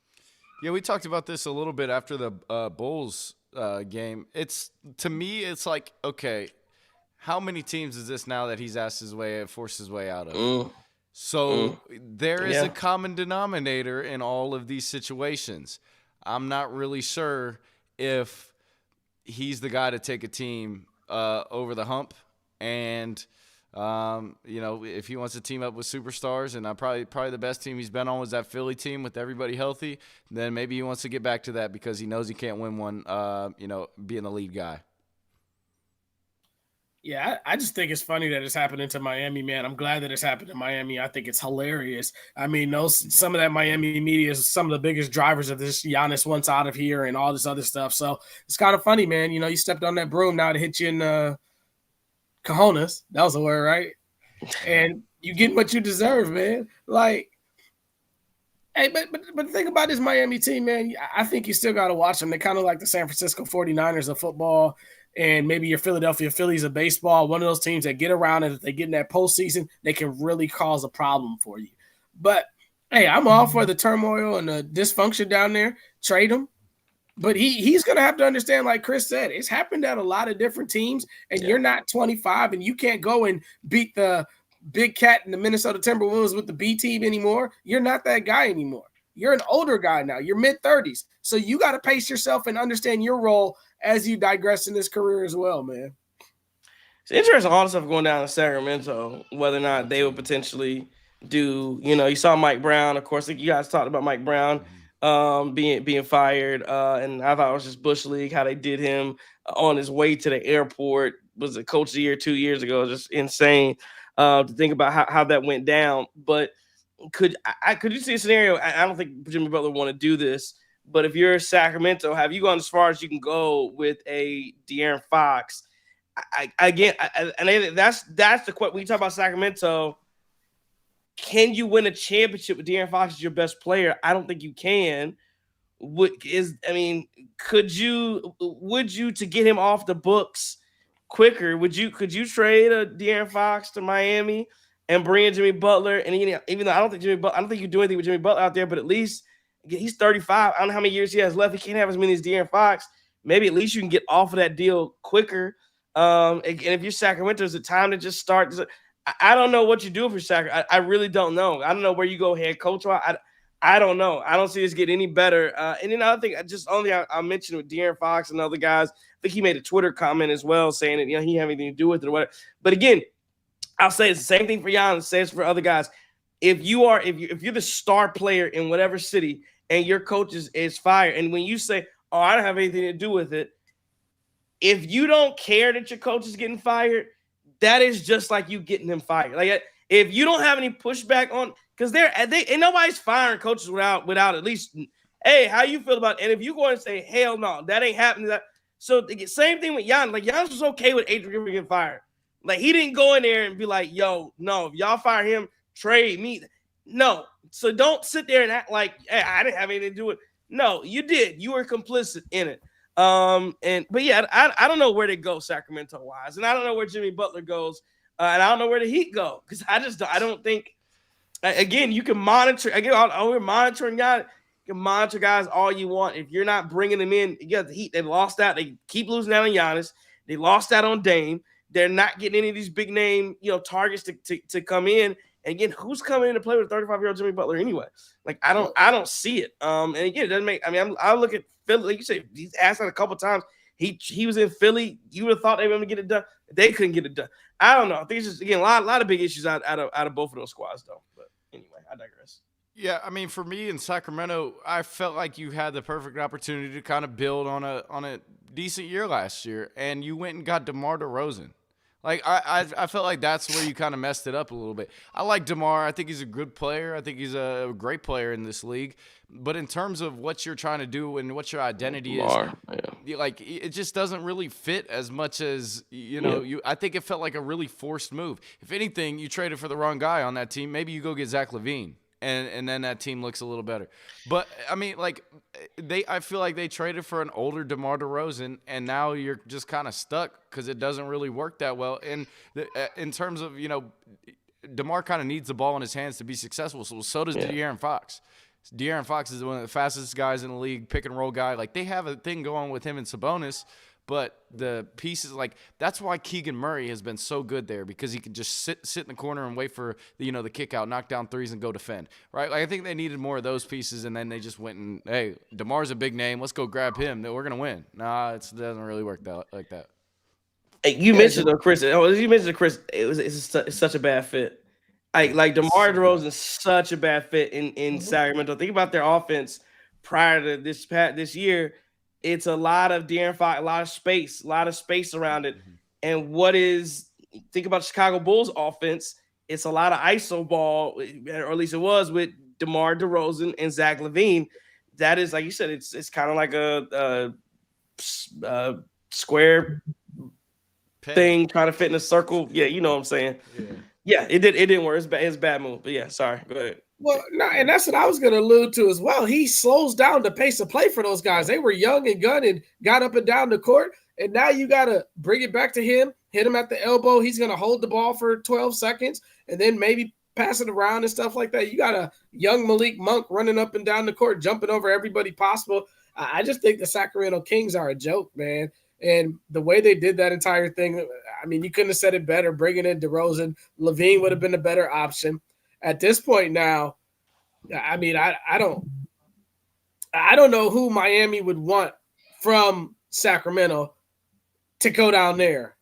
Yeah, we talked about this a little bit after the Bulls game. To me, it's like, okay, how many teams is this now that he's forced his way out of? So there is a common denominator in all of these situations. I'm not really sure if he's the guy to take a team over the hump. And, if he wants to team up with superstars, and probably the best team he's been on was that Philly team with everybody healthy, then maybe he wants to get back to that because he knows he can't win one, being the lead guy. Yeah, I just think it's funny that it's happening to Miami, man. I'm glad that it's happened to Miami. I think it's hilarious. I mean, some of that Miami media is some of the biggest drivers of this Giannis wants out of here and all this other stuff. So it's kind of funny, man. You know, you stepped on that broom now to hit you in cojones. That was a word, right? And you get what you deserve, man. Like, hey, but think about this Miami team, man. I think you still got to watch them. They're kind of like the San Francisco 49ers of football. And maybe your Philadelphia Phillies of baseball, one of those teams that get around, and if they get in that postseason, they can really cause a problem for you. But, hey, I'm all for the turmoil and the dysfunction down there. Trade him. But he's going to have to understand, like Chris said, it's happened at a lot of different teams, and you're not 25, and you can't go and beat the big cat in the Minnesota Timberwolves with the B team anymore. You're not that guy anymore. You're an older guy now. You're mid-30s. So you got to pace yourself and understand your role as you digress in this career as well, man. It's interesting, all the stuff going down in Sacramento, whether or not they would potentially do, you saw Mike Brown. Of course, like you guys talked about Mike Brown being fired. And I thought it was just Bush League, how they did him on his way to the airport. Was a coach of the year 2 years ago. Just insane to think about how that went down. But could you see a scenario? I don't think Jimmy Butler want to do this, but if you're Sacramento, have you gone as far as you can go with a De'Aaron Fox? That's the question. When you talk about Sacramento, can you win a championship with De'Aaron Fox as your best player? I don't think you can. Would you to get him off the books quicker? Could you trade a De'Aaron Fox to Miami and bring in Jimmy Butler? And even though I don't think you do anything with Jimmy Butler out there, but at least he's 35. I don't know how many years he has left. He can't have as many as De'Aaron Fox. Maybe at least you can get off of that deal quicker. And if you're Sacramento, is it time to just start? I don't know what you do if you're Sacramento. I really don't know. I don't know where you go head coach. I don't know. I don't see this getting any better. And then another thing, I mentioned with De'Aaron Fox and other guys, I think he made a Twitter comment as well saying that he didn't have anything to do with it or whatever. But again, I'll say it's the same thing for Giannis, say it's for other guys. If you're the star player in whatever city and your coach is fired, and when you say, "Oh, I don't have anything to do with it," if you don't care that your coach is getting fired, that is just like you getting him fired. Like If you don't have any pushback on, because they and nobody's firing coaches without at least, hey, how you feel about it? And if you go and say, hell no, that ain't happening. So the same thing with Giannis. Like Giannis was okay with Adrian Griffin getting fired. Like he didn't go in there and be like, yo, no, if y'all fire him, trade me. No. So don't sit there and act like, hey, I didn't have anything to do with it. No, you did. You were complicit in it. But yeah, I don't know where they go Sacramento wise, and I don't know where Jimmy Butler goes, and I don't know where the Heat go because I don't think. Again, you can monitor. Again, we're monitoring guys. You can monitor guys all you want. If you're not bringing them in, you got the Heat. They lost out. They keep losing out on Giannis. They lost out on Dame. They're not getting any of these big name targets to come in. And again, who's coming in to play with a 35-year-old Jimmy Butler anyway? Like I don't see it. And again, it doesn't make. I mean, I look at Philly. Like you said, he's asked that a couple times. He was in Philly. You would have thought they were going to get it done. They couldn't get it done. I don't know. I think it's just again a lot of big issues out of both of those squads though. But anyway, I digress. Yeah, I mean, for me in Sacramento, I felt like you had the perfect opportunity to kind of build on a decent year last year, and you went and got DeMar DeRozan. Like I felt like that's where you kind of messed it up a little bit. I like DeMar. I think he's a good player. I think he's a great player in this league. But in terms of what you're trying to do and what your identity DeMar, is, like it just doesn't really fit as much as I think it felt like a really forced move. If anything, you traded for the wrong guy on that team. Maybe you go get Zach LaVine. And then that team looks a little better. But, I mean, like, I feel like they traded for an older DeMar DeRozan, and now you're just kind of stuck because it doesn't really work that well. And in terms of, DeMar kind of needs the ball in his hands to be successful, so does De'Aaron Fox. De'Aaron Fox is one of the fastest guys in the league, pick-and-roll guy. Like, they have a thing going with him and Sabonis, but the pieces, like, that's why Keegan Murray has been so good there because he can just sit in the corner and wait for, the kick out, knock down threes, and go defend, right? Like, I think they needed more of those pieces, and then they just went and, hey, DeMar's a big name. Let's go grab him. We're going to win. Nah, it doesn't really work like that. Hey, you mentioned Chris. It's such a bad fit. Like DeMar DeRozan is such a bad fit in Sacramento. Think about their offense prior to this year. It's a lot of De'Aaron Fox, a lot of space around it. And think about Chicago Bulls offense. It's a lot of ISO ball, or at least it was with DeMar DeRozan and Zach LaVine. That is, like you said, it's kind of like a square thing trying to fit in a circle. Yeah, you know what I'm saying. Yeah, it didn't work. It's a bad move. But yeah, sorry. Go ahead. Well, no, and that's what I was going to allude to as well. He slows down the pace of play for those guys. They were young and gun and got up and down the court, and now you got to bring it back to him, hit him at the elbow. He's going to hold the ball for 12 seconds and then maybe pass it around and stuff like that. You got a young Malik Monk running up and down the court, jumping over everybody possible. I just think the Sacramento Kings are a joke, man. And the way they did that entire thing, I mean, you couldn't have said it better. Bringing in DeRozan, LaVine would have been a better option. At this point now, I mean, I don't know who Miami would want from Sacramento to go down there.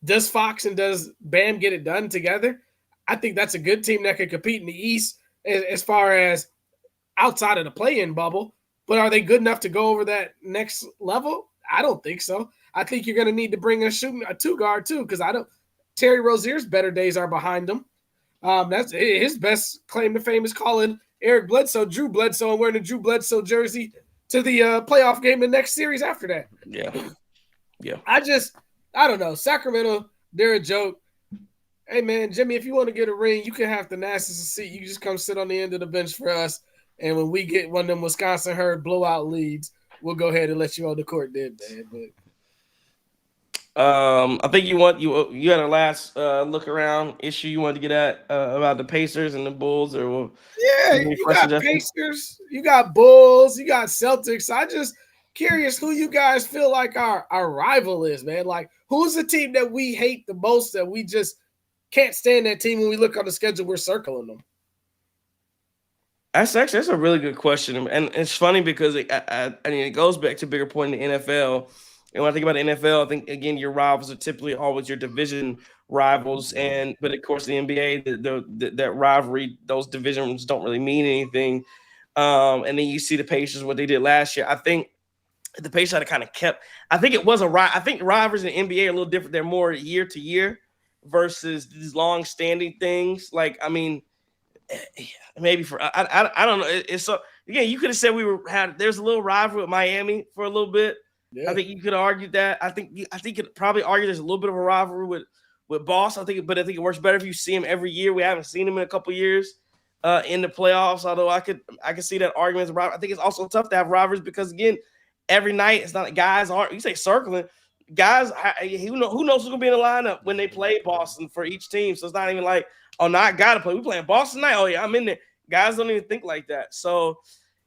Does Fox and does Bam get it done together? I think that's a good team that could compete in the East as far as outside of the play-in bubble. But are they good enough to go over that next level? I don't think so. I think you're going to need to bring a two-guard too, because Terry Rozier's better days are behind him. That's his best claim to fame is calling Eric Bledsoe Drew Bledsoe and wearing a Drew Bledsoe jersey to the playoff game the next series after that. Yeah. I don't know. Sacramento, they're a joke. Hey, man, Jimmy, if you want to get a ring, you can have the nastiest seat. You just come sit on the end of the bench for us. And when we get one of them Wisconsin Herd blowout leads, we'll go ahead and let you on the court then, man. But I think you had a last look around issue you wanted to get at about the Pacers and the Bulls, or you got Pacers, you got Bulls, you got Celtics. I just curious who you guys feel like our rival is, man. Like, who's the team that we hate the most that we just can't stand that team when we look on the schedule? We're circling them. That's a really good question, and it's funny because it goes back to a bigger point in the NFL. And when I think about the NFL, I think again your rivals are typically always your division rivals, but of course the NBA, that rivalry, those divisions don't really mean anything. And then you see the Pacers, what they did last year. I think the Pacers had kind of kept. I think it was I think rivalries in the NBA are a little different. They're more year to year. versus these long-standing things. Like, I mean, maybe for I don't know. It's so again, you could have said there's a little rivalry with Miami for a little bit. Yeah. I think you could have argued that. I think you could probably argue there's a little bit of a rivalry with Boston. I think it works better if you see him every year. We haven't seen him in a couple years in the playoffs. Although I could see that argument. I think it's also tough to have rivalries because again, every night it's not like guys aren't. You say circling. Guys, who knows who's gonna be in the lineup when they play Boston for each team? So it's not even like, oh, no, I gotta play. We playing Boston tonight. Oh yeah, I'm in there. Guys don't even think like that. So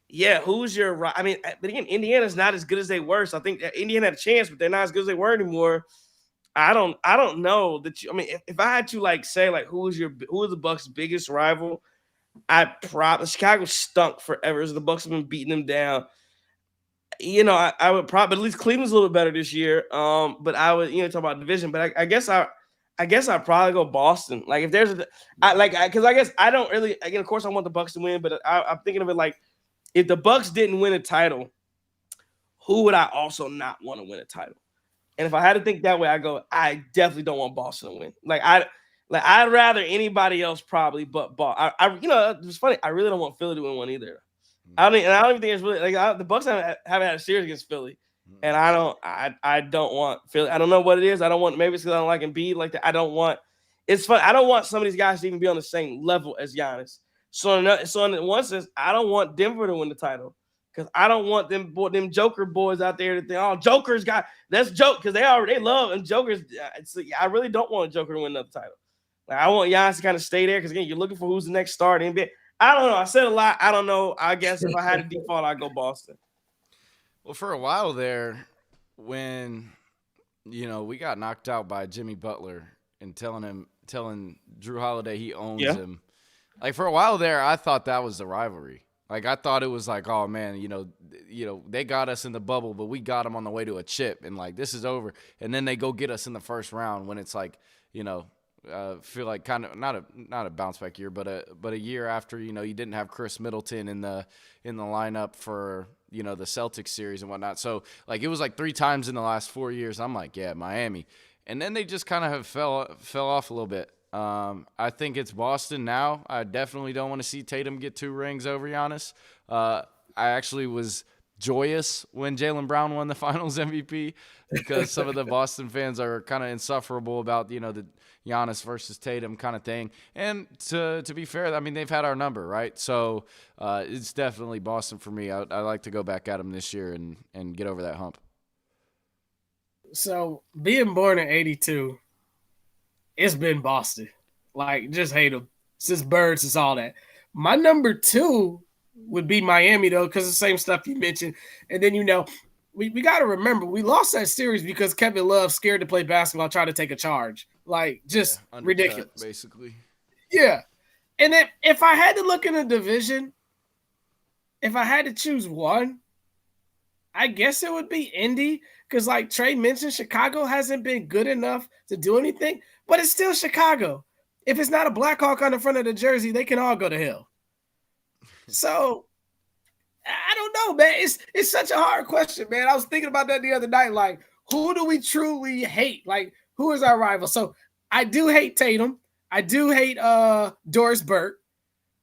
yeah, who's your? I mean, but again, Indiana's not as good as they were. So I think that Indiana had a chance, but they're not as good as they were anymore. I don't know that. I mean, if I had to like say like who is the Bucks' biggest rival, Chicago stunk forever. So the Bucks have been beating them down. You know, I would probably, at least Cleveland's a little bit better this year. But I would, talk about division. But I guess I'd probably go Boston. Like if there's because I guess I don't really. Again, of course, I want the Bucks to win, but I'm thinking of it like if the Bucks didn't win a title, who would I also not want to win a title? And if I had to think that way, I definitely don't want Boston to win. I'd rather anybody else probably, but Boston. It's funny. I really don't want Philly to win one either. I don't even think it's really like the Bucks haven't had a series against Philly, and I don't want Philly. I don't know what it is. I don't want, maybe it's because I don't like Embiid like that. I don't want. It's fun. I don't want some of these guys to even be on the same level as Giannis. So in one sense, I don't want Denver to win the title because I don't want them Joker boys out there to think, oh, Joker's got that's joke because they love and Joker's. I really don't want a Joker to win another title. Like I want Giannis to kind of stay there because again, you're looking for who's the next star in the NBA. I don't know. I said a lot. I don't know. I guess if I had a default, I'd go Boston. Well, for a while there, when we got knocked out by Jimmy Butler and telling Drew Holiday he owns him. Like for a while there, I thought that was the rivalry. Like I thought it was like, oh man, they got us in the bubble, but we got them on the way to a chip, and like this is over. And then they go get us in the first round when it's like, feel like kind of not a bounce back year, but a year after you didn't have Chris Middleton in the lineup for the Celtics series and whatnot. So like it was like 3 times in the last 4 years. I'm like, yeah, Miami, and then they just kind of have fell off a little bit. I think it's Boston now. I definitely don't want to see Tatum get 2 rings over Giannis. I actually was joyous when Jaylen Brown won the Finals MVP because some of the Boston fans are kind of insufferable about the Giannis versus Tatum kind of thing. And to be fair, I mean they've had our number, right? So it's definitely Boston for me. I like to go back at them this year and get over that hump. So being born in '82, it's been Boston. Like just hate them since birds, since all that. My number 2 would be Miami, though, because the same stuff you mentioned. And then, we got to remember, we lost that series because Kevin Love scared to play basketball, trying to take a charge. Like, just ridiculous. Basically. Yeah. And then if I had to look in a division, if I had to choose one, I guess it would be Indy. Because like Trey mentioned, Chicago hasn't been good enough to do anything. But it's still Chicago. If it's not a Blackhawk on the front of the jersey, they can all go to hell. So, I don't know, man. It's such a hard question, man. I was thinking about that the other night. Like, who do we truly hate? Like, who is our rival? So, I do hate Tatum. I do hate Doris Burke.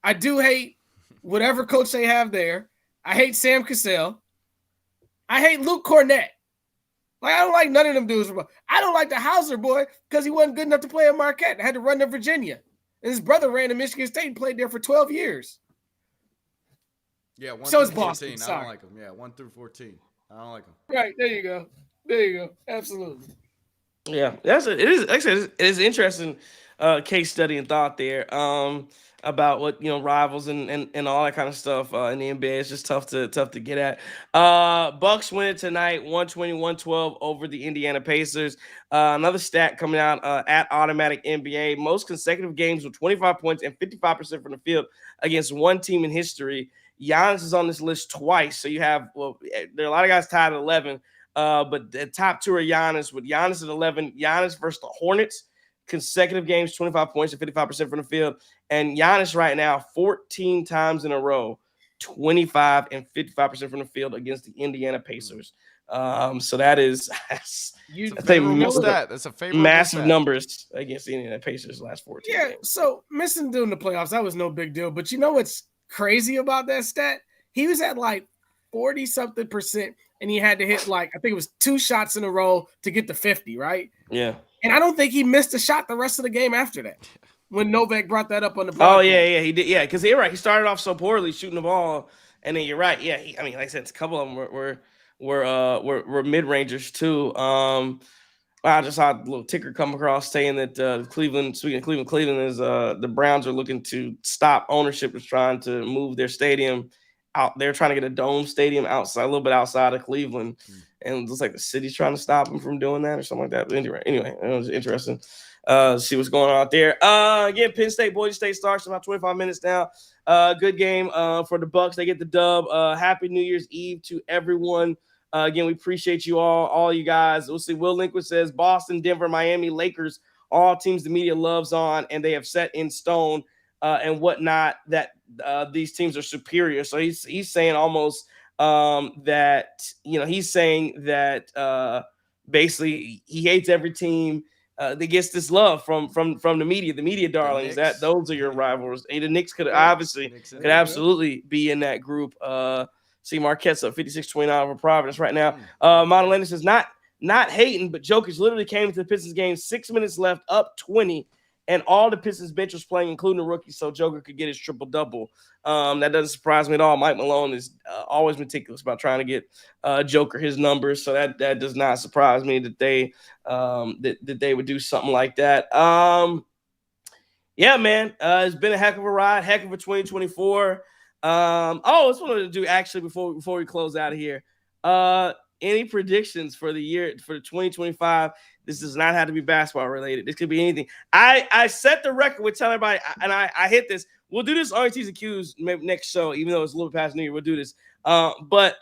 I do hate whatever coach they have there. I hate Sam Cassell. I hate Luke Cornett. Like, I don't like none of them dudes. I don't like the Hauser boy because he wasn't good enough to play at Marquette. I had to run to Virginia. And his brother ran to Michigan State and played there for 12 years. Yeah, 1 so through it's 14. Boston. I don't like them. Yeah, 1 through 14. I don't like them. Right, there you go. There you go. Absolutely. Yeah, it is. Actually, it is interesting case study and thought there about what rivals and all that kind of stuff in the NBA. It's just tough to get at. Bucks win it tonight, 120-112 over the Indiana Pacers. Another stat coming out at Automatic NBA: most consecutive games with 25 points and 55% from the field against one team in history. Giannis is on this list twice. So you have there are a lot of guys tied at 11. But the top 2 are Giannis, with Giannis at 11. Giannis versus the Hornets, consecutive games, 25 points and 55% from the field. And Giannis right now, 14 times in a row, 25 and 55% from the field against the Indiana Pacers. So that is You Favorable know, stat. That's a favorable massive stat. numbers against the Indiana Pacers last 14 yeah. games. So missing during the playoffs, that was no big deal. But you know what's crazy about that stat? He was at like 40-something%, and he had to hit like I think it was 2 shots in a row to get to 50, right? Yeah. And I don't think he missed a shot the rest of the game after that. When Novak brought that up on the Oh broadcast. yeah, he did. Yeah, because you're right. He started off so poorly shooting the ball, and then you're right. Yeah, I mean, like I said, a couple of them were mid rangers too. I just saw a little ticker come across saying that Cleveland, speaking of Cleveland is the Browns are looking to stop ownership is trying to move their stadium out. They're trying to get a dome stadium outside, a little bit outside of Cleveland, and it looks like the city's trying to stop them from doing that or something like that. But anyway, it was interesting. See what's going on out there. Again, Penn State, Boise State starts in about 25 minutes now. Good game for the Bucks. They get the dub. Happy New Year's Eve to everyone. Again, we appreciate you all you guys. We'll see. Will Linquist says Boston, Denver, Miami, Lakers, all teams the media loves on, and they have set in stone and whatnot that these teams are superior. So he's saying almost that he's saying that basically he hates every team that gets this love from the media darlings. That those are your rivals. And the Knicks could absolutely be in that group. See Marquette's up 56-29 over Providence right now. Monolena says not hating, but Jokic literally came to the Pistons game 6 minutes left, up 20, and all the Pistons bench was playing, including the rookie, so Joker could get his triple-double. That doesn't surprise me at all. Mike Malone is always meticulous about trying to get Joker his numbers, so that does not surprise me that they that they would do something like that. Yeah, man, it's been a heck of a ride, heck of a 2024. That's what I wanted to do actually before we close out of here. Any predictions for the year for 2025? This does not have to be basketball related. This could be anything. I set the record with telling everybody, and I hit this. We'll do this on T's and Q's maybe next show, even though it's a little past New Year. We'll do this. But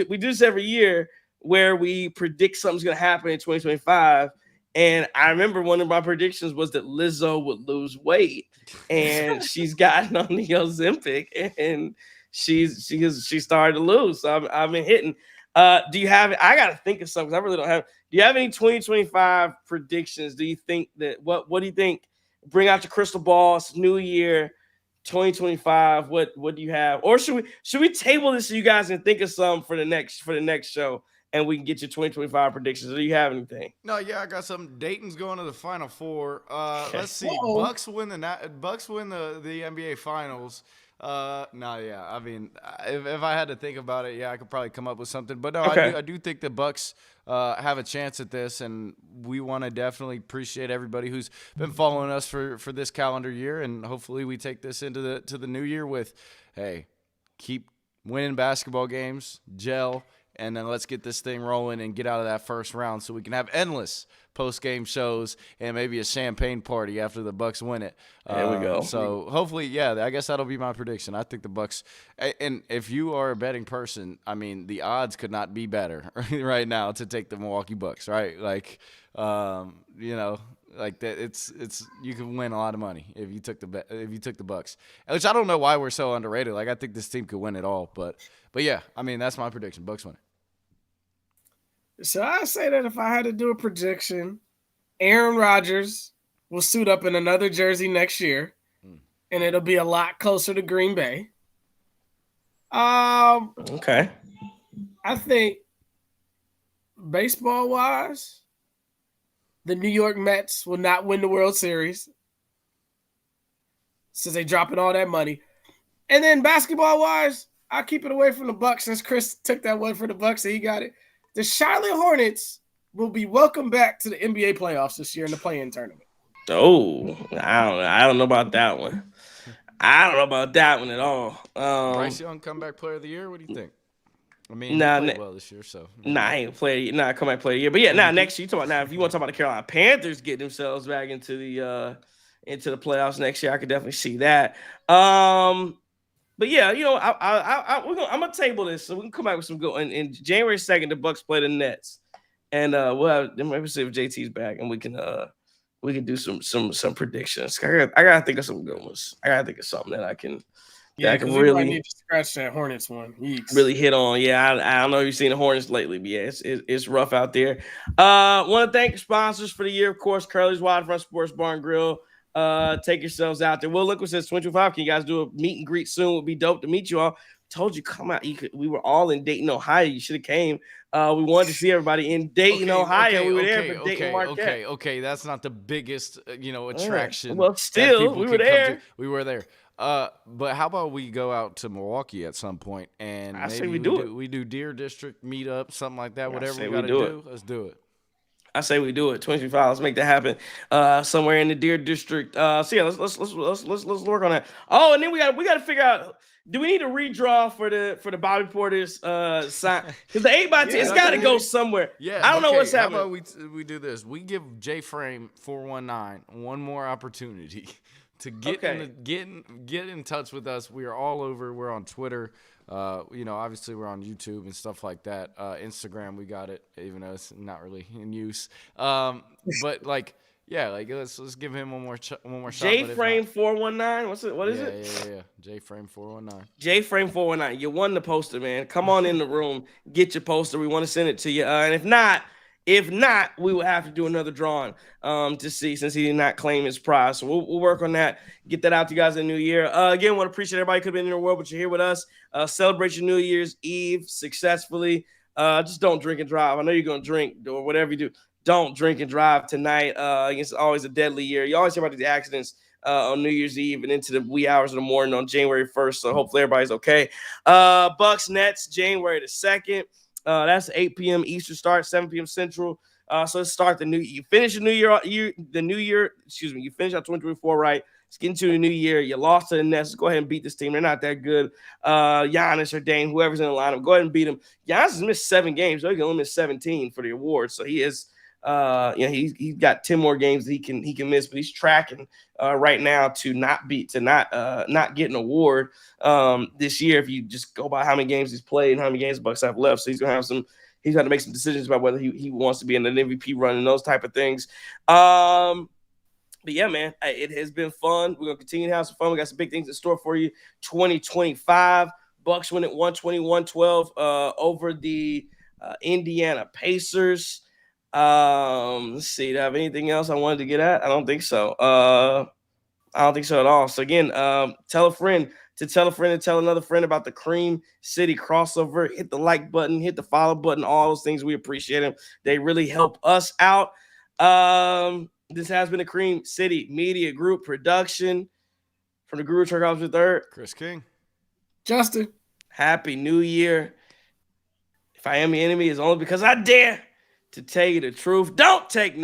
we do this every year where we predict something's gonna happen in 2025. And I remember one of my predictions was that Lizzo would lose weight, and she's gotten on the Ozempic, and she started to lose. So I've been hitting. Do you have? I got to think of something. I really don't have. Do you have any 2025 predictions? Do you think that what do you think? Bring out your crystal ball. It's new year, 2025. What do you have? Or should we table this so you guys can think of some for the next show? And we can get your 2025 predictions. Do you have anything? No, yeah, I got some. Dayton's going to the Final Four. Okay. Let's see. Bucks win the NBA Finals. I mean, if I had to think about it, yeah, I could probably come up with something. But no, okay. I do think the Bucks have a chance at this, and we want to definitely appreciate everybody who's been following us for this calendar year, and hopefully we take this into the new year with, hey, keep winning basketball games, gel. And then let's get this thing rolling and get out of that first round so we can have endless post-game shows and maybe a champagne party after the Bucks win it. There we go. So hopefully, yeah, I guess that'll be my prediction. I think the Bucks – and if you are a betting person, I mean, the odds could not be better right now to take the Milwaukee Bucks, right? Like, like that, it's you can win a lot of money if you took the Bucks, which I don't know why we're so underrated. Like I think this team could win it all, but yeah, I mean that's my prediction. Bucks win it. So I say that if I had to do a prediction, Aaron Rodgers will suit up in another jersey next year, and it'll be a lot closer to Green Bay. Okay. I think baseball wise, the New York Mets will not win the World Series since they're dropping all that money. And then basketball-wise, I'll keep it away from the Bucks since Chris took that one for the Bucks and he got it. The Charlotte Hornets will be welcome back to the NBA playoffs this year in the play-in tournament. Oh, I don't know about that one. I don't know about that one at all. Bryce Young, comeback player of the year? What do you think? I mean, he played well this year, so. Nah, he ain't played. Nah, comeback player of the year. But yeah, next year. You talking about now? If you want to talk about the Carolina Panthers getting themselves back into the playoffs next year, I could definitely see that. But yeah, I'm gonna table this so we can come back with some good. In January 2nd, the Bucks play the Nets, and maybe see if JT's back and we can do some predictions. I gotta think of some good ones. I gotta think of something that I can Yeah, that can because we might really need to scratch that Hornets one. Yeeks. really hit on. Yeah, I don't know if you've seen the Hornets lately, but yeah, it's rough out there. Want to thank sponsors for the year, of course, Curly's Waterfront Sports Bar and Grill. Take yourselves out there. Will Liquid says 25. Can you guys do a meet and greet soon? Would be dope to meet you all. Told you, come out. We were all in Dayton, Ohio. You should have came. We wanted to see everybody in Dayton, Ohio. We were there for Dayton Marquette. Okay. That's not the biggest, attraction. Well, still, we were there. We were there. But how about we go out to Milwaukee at some point and I say maybe we do Deer District meetup, something like that. Whatever we we got to do do, let's do it. I say we do it. 25. Let's make that happen. Somewhere in the Deer District. So yeah, let's work on that. Oh, and then we got to figure out. Do we need to redraw for the Bobby Porter's sign? Because the 8x10, it's got to go somewhere. Yeah, I don't know what's happening. How about we do this? We give J Frame 419 one more opportunity to get in touch with us. We are all over. We're on Twitter. Obviously we're on YouTube and stuff like that. Instagram, we got it, even though it's not really in use. But let's give him one more shot. J-Frame 419. What is it? Yeah. J-Frame 419. J-Frame 419. You won the poster, man. Come on in the room, get your poster. We want to send it to you. And if not, we will have to do another drawing to see, since he did not claim his prize. So we'll work on that. Get that out to you guys in the new year. Again, want to appreciate everybody could have been in the world, but you're here with us. Celebrate your New Year's Eve successfully. Just don't drink and drive. I know you're going to drink or whatever you do. Don't drink and drive tonight. It's always a deadly year. You always hear about these accidents on New Year's Eve and into the wee hours of the morning on January 1st. So hopefully everybody's okay. Bucks Nets, January the 2nd. That's 8 p.m. Eastern start, 7 p.m. Central. So let's start the new. You finish the new year. You finish out 2024 right. Let's get into the new year. You lost to the Nets. Let's go ahead and beat this team. They're not that good. Giannis or Dame, whoever's in the lineup, go ahead and beat them. Giannis has missed 7 games. So he can only miss 17 for the award. So he is. He's got 10 more games that he can miss, but he's tracking right now to not get an award this year. If you just go by how many games he's played and how many games the Bucks have left, so he's got to make some decisions about whether he wants to be in an MVP run and those type of things. But yeah, man, it has been fun. We're gonna continue to have some fun. We got some big things in store for you. 2025 Bucks win at 121-12 over the Indiana Pacers. Let's see. Do I have anything else I wanted to get at? I don't think so. I don't think so at all. So again, tell a friend to tell a friend and tell another friend about the Cream City crossover. Hit the like button, hit the follow button, all those things. We appreciate them. They really help us out. This has been a Cream City Media Group production from the Guru Turk Officer III. Chris King. Justin. Happy New Year. If I am your enemy, it's only because I dare to tell you the truth. Don't take